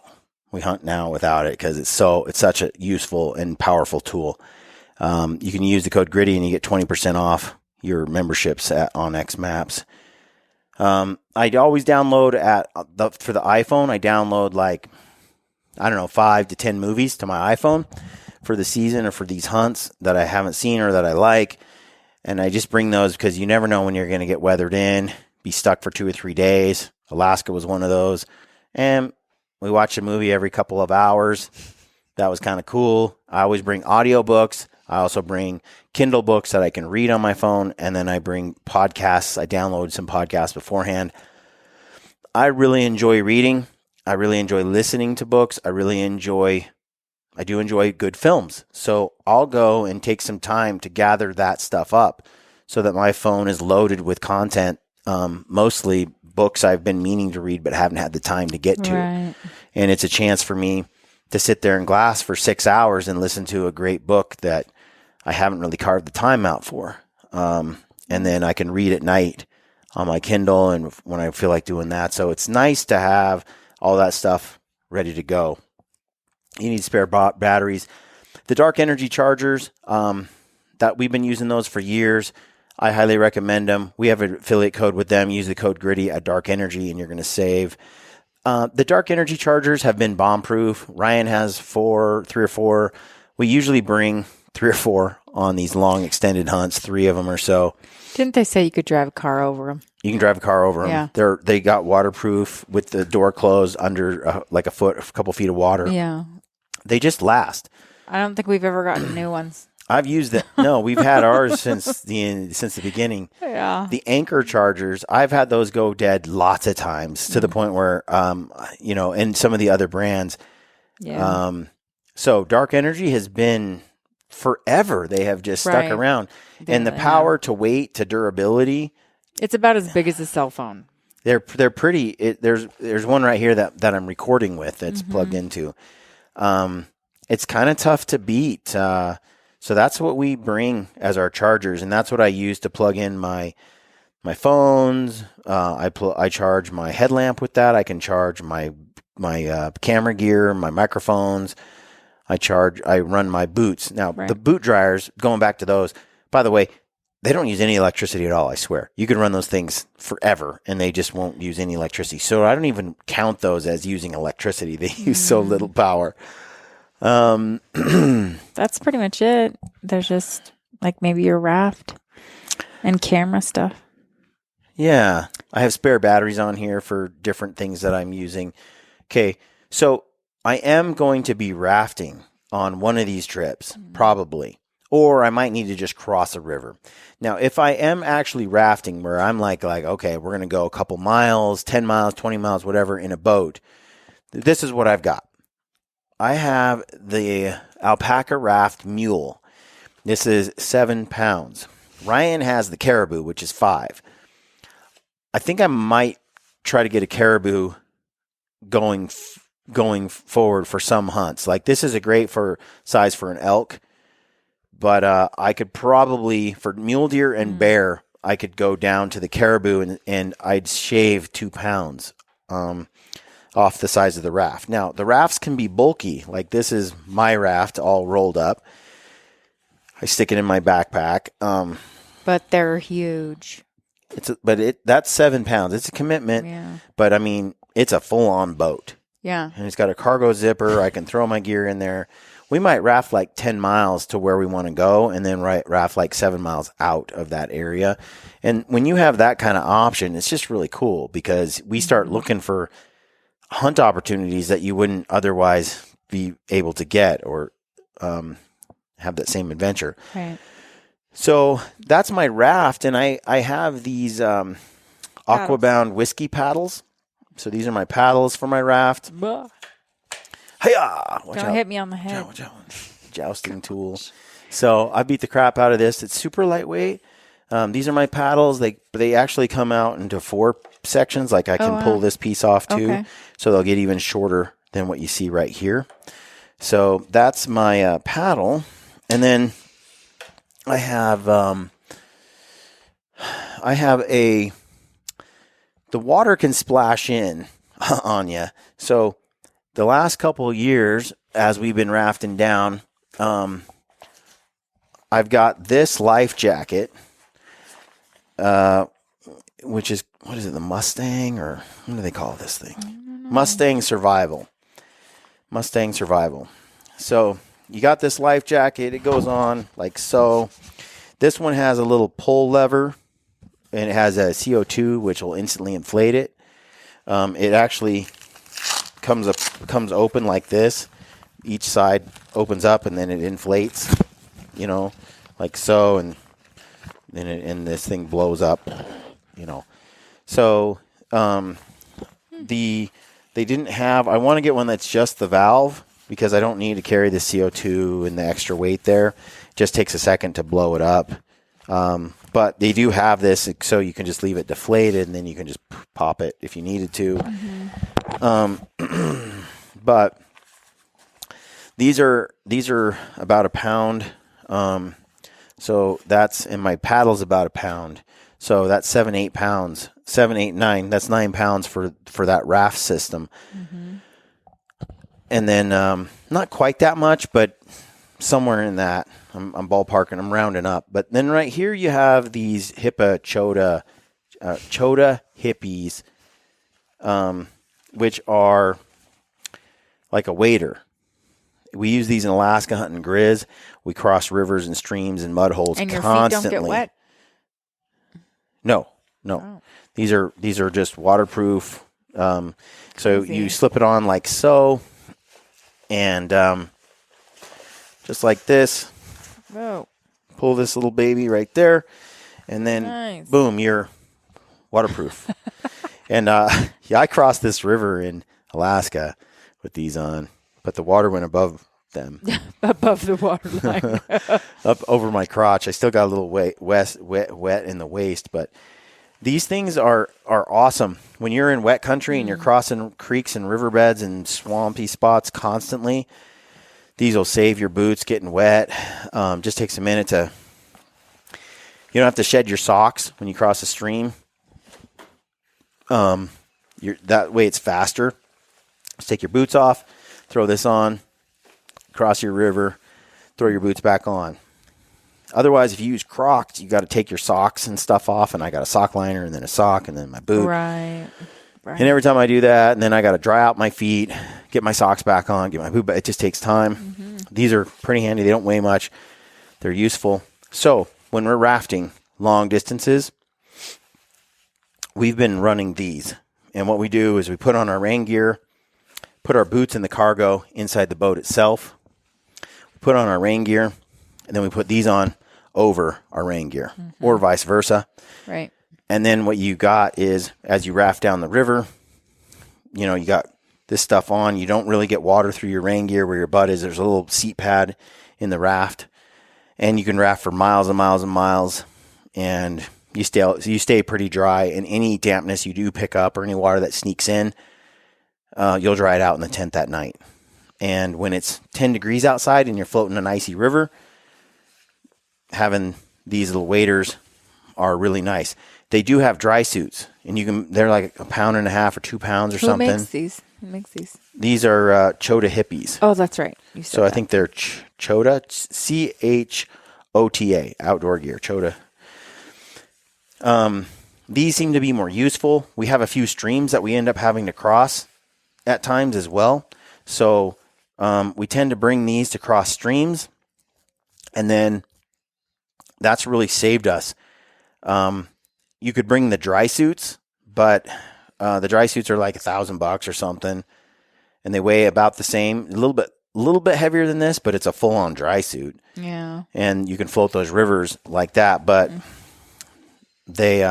Speaker 1: we hunt now without it because it's such a useful and powerful tool. You can use the code GRITTY and you get 20% off your memberships at OnX Maps. I always download for the iPhone. I download 5 to 10 movies to my iPhone for the season or for these hunts that I haven't seen or that I like. And I just bring those because you never know when you're going to get weathered in, be stuck for 2 or 3 days. Alaska was one of those. And we watch a movie every couple of hours. That was kind of cool. I always bring audiobooks. I also bring Kindle books that I can read on my phone. And then I bring podcasts. I download some podcasts beforehand. I really enjoy reading. I really enjoy listening to books. I do enjoy good films. So I'll go and take some time to gather that stuff up so that my phone is loaded with content, mostly books I've been meaning to read but haven't had the time to get to. Right. And it's a chance for me to sit there in glass for 6 hours and listen to a great book that I haven't really carved the time out for. And then I can read at night on my Kindle and when I feel like doing that. So it's nice to have all that stuff ready to go. You need spare batteries. The dark energy chargers, that we've been using those for years. I highly recommend them. We have an affiliate code with them. Use the code GRITTY at Dark Energy and you're going to save. The dark energy chargers have been bomb-proof. Ryan has 3 or 4. We usually bring 3 or 4 on these long extended hunts, 3 of them or so.
Speaker 2: Didn't they say you could drive a car over them?
Speaker 1: You can drive a car over them.
Speaker 2: Yeah.
Speaker 1: They got waterproof with the door closed under a couple feet of water.
Speaker 2: Yeah.
Speaker 1: They just last.
Speaker 2: I don't think we've ever gotten new ones.
Speaker 1: I've used it. No, we've had ours since the beginning.
Speaker 2: Yeah.
Speaker 1: The anchor chargers, I've had those go dead lots of times to the point where, and some of the other brands.
Speaker 2: Yeah.
Speaker 1: So dark energy has been forever. They have just stuck around. And the power to weight to durability.
Speaker 2: It's about as big as a cell phone.
Speaker 1: They're pretty. There's one right here that I'm recording with that's plugged into. It's kind of tough to beat. So that's what we bring as our chargers, and that's what I use to plug in my phones. I charge my headlamp with that. I can charge my camera gear, my microphones. I run my boots. Now, the boot dryers, going back to those, by the way, they don't use any electricity at all, I swear. You can run those things forever, and they just won't use any electricity. So I don't even count those as using electricity. They use so little power.
Speaker 2: That's pretty much it. There's just maybe your raft and camera stuff.
Speaker 1: Yeah. I have spare batteries on here for different things that I'm using. Okay. So I am going to be rafting on one of these trips, probably, or I might need to just cross a river. Now, if I am actually rafting where I'm okay, we're going to go a couple miles, 10 miles, 20 miles, whatever in a boat. This is what I've got. I have the Alpaca Raft Mule. This is 7 pounds. Ryan has the Caribou, which is 5. I think I might try to get a Caribou going forward for some hunts. This is a great size for an elk, but I could probably, for mule deer and bear, I could go down to the Caribou and I'd shave 2 pounds. Off the size of the raft. Now, the rafts can be bulky. This is my raft all rolled up. I stick it in my backpack.
Speaker 2: But they're huge.
Speaker 1: That's 7 pounds. It's a commitment.
Speaker 2: Yeah.
Speaker 1: But it's a full-on boat.
Speaker 2: Yeah.
Speaker 1: And it's got a cargo zipper. I can throw my gear in there. we might raft like 10 miles to where we want to go and then raft like 7 miles out of that area. And when you have that kind of option, it's just really cool because we start looking for hunt opportunities that you wouldn't otherwise be able to get or have that same adventure.
Speaker 2: Right.
Speaker 1: So that's my raft, and I have these ACCUBOND whiskey paddles. So these are my paddles for my raft. Hi-ya!
Speaker 2: Don't hit me on the head.
Speaker 1: Watch out. Jousting tool. So I beat the crap out of this. It's super lightweight. These are my paddles. They actually come out into 4 sections. Like I can pull this piece off too. Okay. So they'll get even shorter than what you see right here. So that's my paddle. And then I have the water can splash in on you. So the last couple of years, as we've been rafting down, I've got this life jacket, which is, what is it, the Mustang, or what do they call this thing? Mustang Survival. So you got this life jacket. It goes on like so. This one has a little pull lever, and it has a CO2, which will instantly inflate it. It actually comes open like this. Each side opens up, and then it inflates, like so, and then and this thing blows up, So they didn't have. I want to get one that's just the valve because I don't need to carry the CO2 and the extra weight there. It just takes a second to blow it up. But they do have this, so you can just leave it deflated, and then you can just pop it if you needed to. Mm-hmm. But these are about a pound. So that's, and my paddle's about a pound. So that's 7, 8 pounds. 7, 8, 9. That's 9 pounds for that raft system. Mm-hmm. And then not quite that much, but somewhere in that. I'm ballparking. I'm rounding up. But then right here you have these Chota hippies, which are like a wader. We use these in Alaska hunting grizz. We cross rivers and streams and mud holes
Speaker 2: and your
Speaker 1: constantly.
Speaker 2: feet don't get wet?
Speaker 1: No. Oh. These are just waterproof. So you slip it on like so, and just like this.
Speaker 2: Whoa.
Speaker 1: Pull this little baby right there, and then boom, you're waterproof. And I crossed this river in Alaska with these on, but the water went above them.
Speaker 2: Above the water line.
Speaker 1: Up over my crotch. I still got a little wet in the waist, but these things are awesome. When you're in wet country and you're crossing creeks and riverbeds and swampy spots constantly, these will save your boots getting wet. Just takes a minute you don't have to shed your socks when you cross a stream. That way it's faster. Just take your boots off, throw this on, cross your river, throw your boots back on. Otherwise, if you use Crocs, you got to take your socks and stuff off, and I got a sock liner and then a sock and then my boot.
Speaker 2: Right.
Speaker 1: And every time I do that, and then I got to dry out my feet, get my socks back on, get my boot back. It just takes time. Mm-hmm. These are pretty handy. They don't weigh much. They're useful. So when we're rafting long distances, we've been running these. And what we do is we put on our rain gear, put our boots in the cargo inside the boat itself. We put on our rain gear, and then we put these on over our rain gear, or vice versa.
Speaker 2: Right.
Speaker 1: And then what you got is, as you raft down the river, you got this stuff on. You don't really get water through your rain gear where your butt is. There's a little seat pad in the raft, and you can raft for miles and miles and miles, and you stay pretty dry. And any dampness you do pick up or any water that sneaks in, you'll dry it out in the tent that night. And when it's 10 degrees outside and you're floating an icy river, having these little waders are really nice. They do have dry suits, and they're like 1.5 pounds or 2 pounds or something.
Speaker 2: Who makes these?
Speaker 1: These are Chota hippies.
Speaker 2: Oh, that's right.
Speaker 1: I think they're Chota, CHOTA, outdoor gear, Chota. These seem to be more useful. We have a few streams that we end up having to cross at times as well. So we tend to bring these to cross streams, and then that's really saved us. You could bring the dry suits, but the dry suits are like $1,000 or something, and they weigh about the same, a little bit heavier than this, but it's a full-on dry suit.
Speaker 2: Yeah.
Speaker 1: And you can float those rivers like that, but these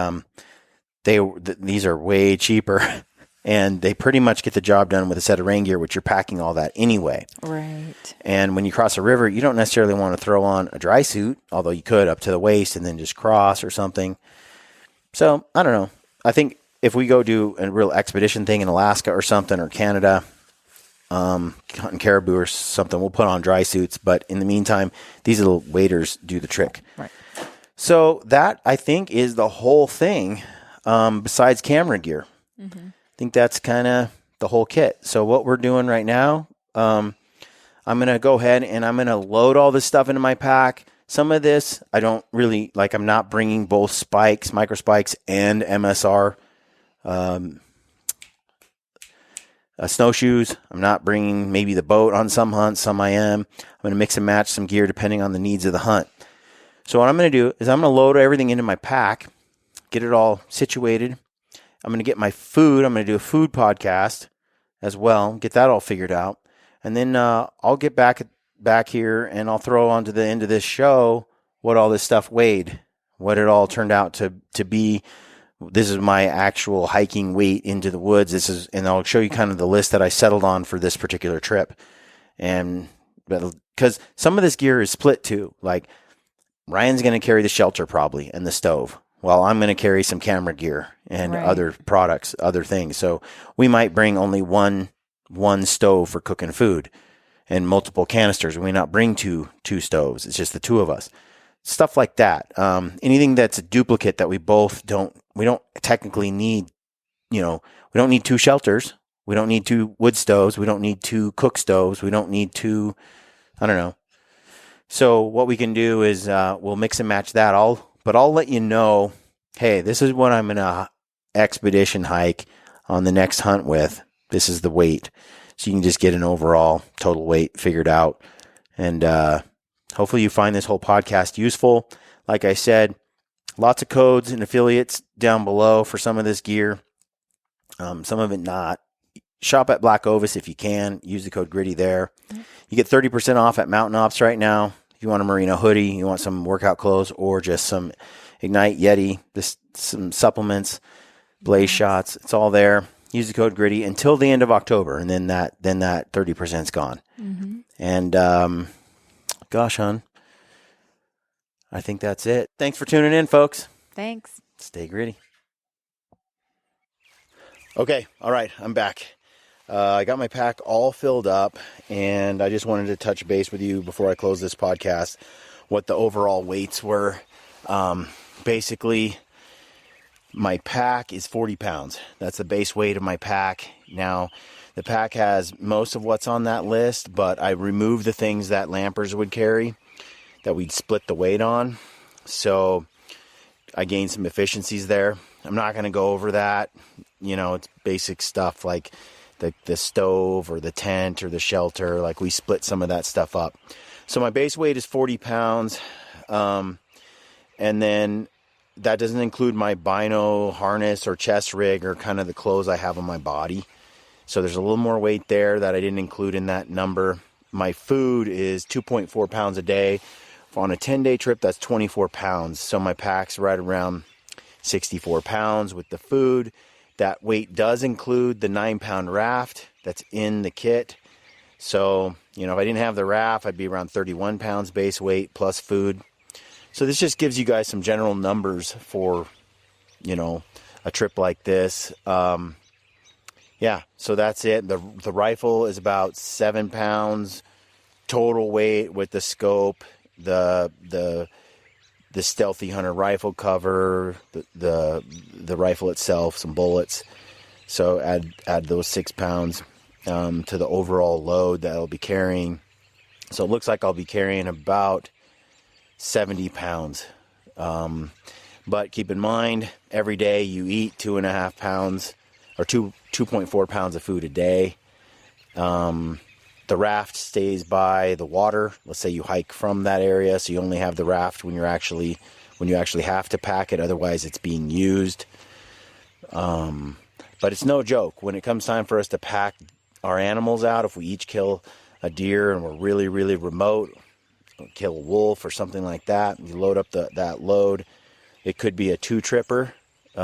Speaker 1: are way cheaper, and they pretty much get the job done with a set of rain gear, which you're packing all that anyway.
Speaker 2: Right.
Speaker 1: And when you cross a river, you don't necessarily want to throw on a dry suit, although you could up to the waist and then just cross or something. So I don't know. I think if we go do a real expedition thing in Alaska or something, or Canada, hunting caribou or something, we'll put on dry suits. But in the meantime, these little waders do the trick.
Speaker 2: Right.
Speaker 1: So that, I think, is the whole thing, besides camera gear. Mm-hmm. I think that's kind of the whole kit. So what we're doing right now, I'm going to go ahead and I'm going to load all this stuff into my pack. Some of this, I don't really, like, I'm not bringing both spikes, micro spikes, and MSR snowshoes. I'm not bringing maybe the boat on some hunts, some I am. I'm going to mix and match some gear depending on the needs of the hunt. So what I'm going to do is I'm going to load everything into my pack, get it all situated. I'm going to get my food. I'm going to do a food podcast as well, get that all figured out. And then I'll get back here and I'll throw onto the end of this show what all this stuff weighed, what it all turned out to be. This is my actual hiking weight into the woods. And I'll show you kind of the list that I settled on for this particular trip. And because some of this gear is split too. Like, Ryan's going to carry the shelter probably and the stove, while I'm going to carry some camera gear and other products, other things. So we might bring only one stove for cooking food and multiple canisters. We may not bring two stoves. It's just the two of us. Stuff like that. Anything that's a duplicate that we don't technically need, we don't need two shelters. We don't need two wood stoves. We don't need two cook stoves. We don't need two, I don't know. So what we can do is we'll mix and match that but I'll let you know, hey, this is what I'm going to expedition hike on the next hunt with. This is the weight. So you can just get an overall total weight figured out. And hopefully you find this whole podcast useful. Like I said, lots of codes and affiliates down below for some of this gear. Some of it not. Shop at Black Ovis if you can. Use the code GRITTY there. You get 30% off at Mountain Ops right now. If you want a merino hoodie, you want some workout clothes, or just some Ignite Yeti, some supplements, blaze shots. It's all there. Use the code GRITTY until the end of October, and then that 30% is gone. Mm-hmm. And gosh, hon, I think that's it. Thanks for tuning in, folks.
Speaker 2: Thanks.
Speaker 1: Stay gritty. Okay, all right, I'm back. I got my pack all filled up, and I just wanted to touch base with you before I close this podcast, what the overall weights were. Basically, my pack is 40 pounds. That's the base weight of my pack. Now, the pack has most of what's on that list, but I removed the things that lampers would carry that we'd split the weight on. So I gained some efficiencies there. I'm not going to go over that. It's basic stuff like the stove or the tent or the shelter. Like, we split some of that stuff up. So my base weight is 40 pounds. And then that doesn't include my bino harness or chest rig or kind of the clothes I have on my body. So there's a little more weight there that I didn't include in that number. My food is 2.4 pounds a day. On a 10-day trip, that's 24 pounds. So my pack's right around 64 pounds with the food. That weight does include the 9-pound raft that's in the kit. So, if I didn't have the raft, I'd be around 31 pounds base weight plus food. So this just gives you guys some general numbers for, a trip like this. Yeah, so that's it. The rifle is about 7 pounds total weight with the scope, the Stealthy Hunter rifle cover, the rifle itself, some bullets. So add those 6 pounds to the overall load that I'll be carrying. So it looks like I'll be carrying about 70 pounds. But keep in mind, every day you eat 2.5 pounds or 2.4 pounds of food a day. 30 the raft stays by the water. Let's say you hike from that area, so you only have the raft when you actually have to pack it. Otherwise, it's being used. But it's no joke when it comes time for us to pack our animals out. If we each kill a deer and we're really, really remote, kill a wolf or something like that, you load up that load. It could be a 2-tripper,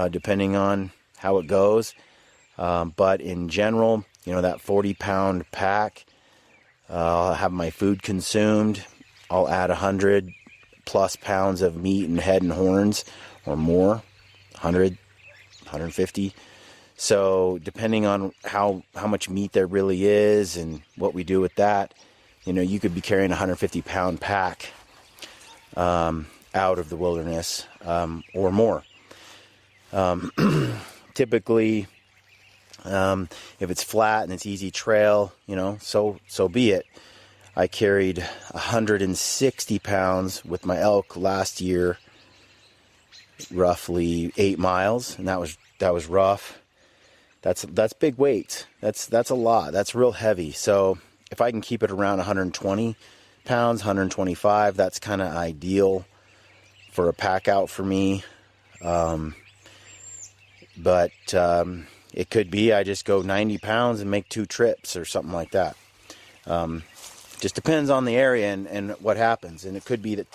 Speaker 1: depending on how it goes. But in general, that 40-pound pack, I'll have my food consumed. I'll add 100 plus pounds of meat and head and horns or more, 100, 150. So depending on how much meat there really is and what we do with that, you could be carrying a 150-pound pack out of the wilderness or more. Typically, if it's flat and it's easy trail, so be it. I carried 160 pounds with my elk last year, roughly 8 miles, and that was rough. That's big weights. That's a lot. That's real heavy. So if I can keep it around 120 pounds, 125, that's kind of ideal for a pack out for me. But it could be I just go 90 pounds and make 2 trips or something like that. Just depends on the area and what happens. And it could be that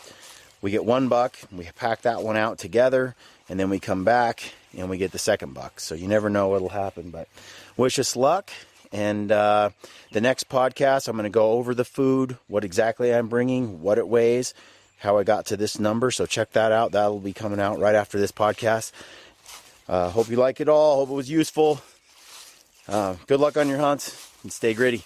Speaker 1: we get 1 buck, we pack that one out together, and then we come back and we get the 2nd buck. So you never know what'll happen. But wish us luck. And the next podcast, I'm going to go over the food, what exactly I'm bringing, what it weighs, how I got to this number. So check that out. That'll be coming out right after this podcast. Hope you like it all. Hope it was useful. Good luck on your hunts and stay gritty.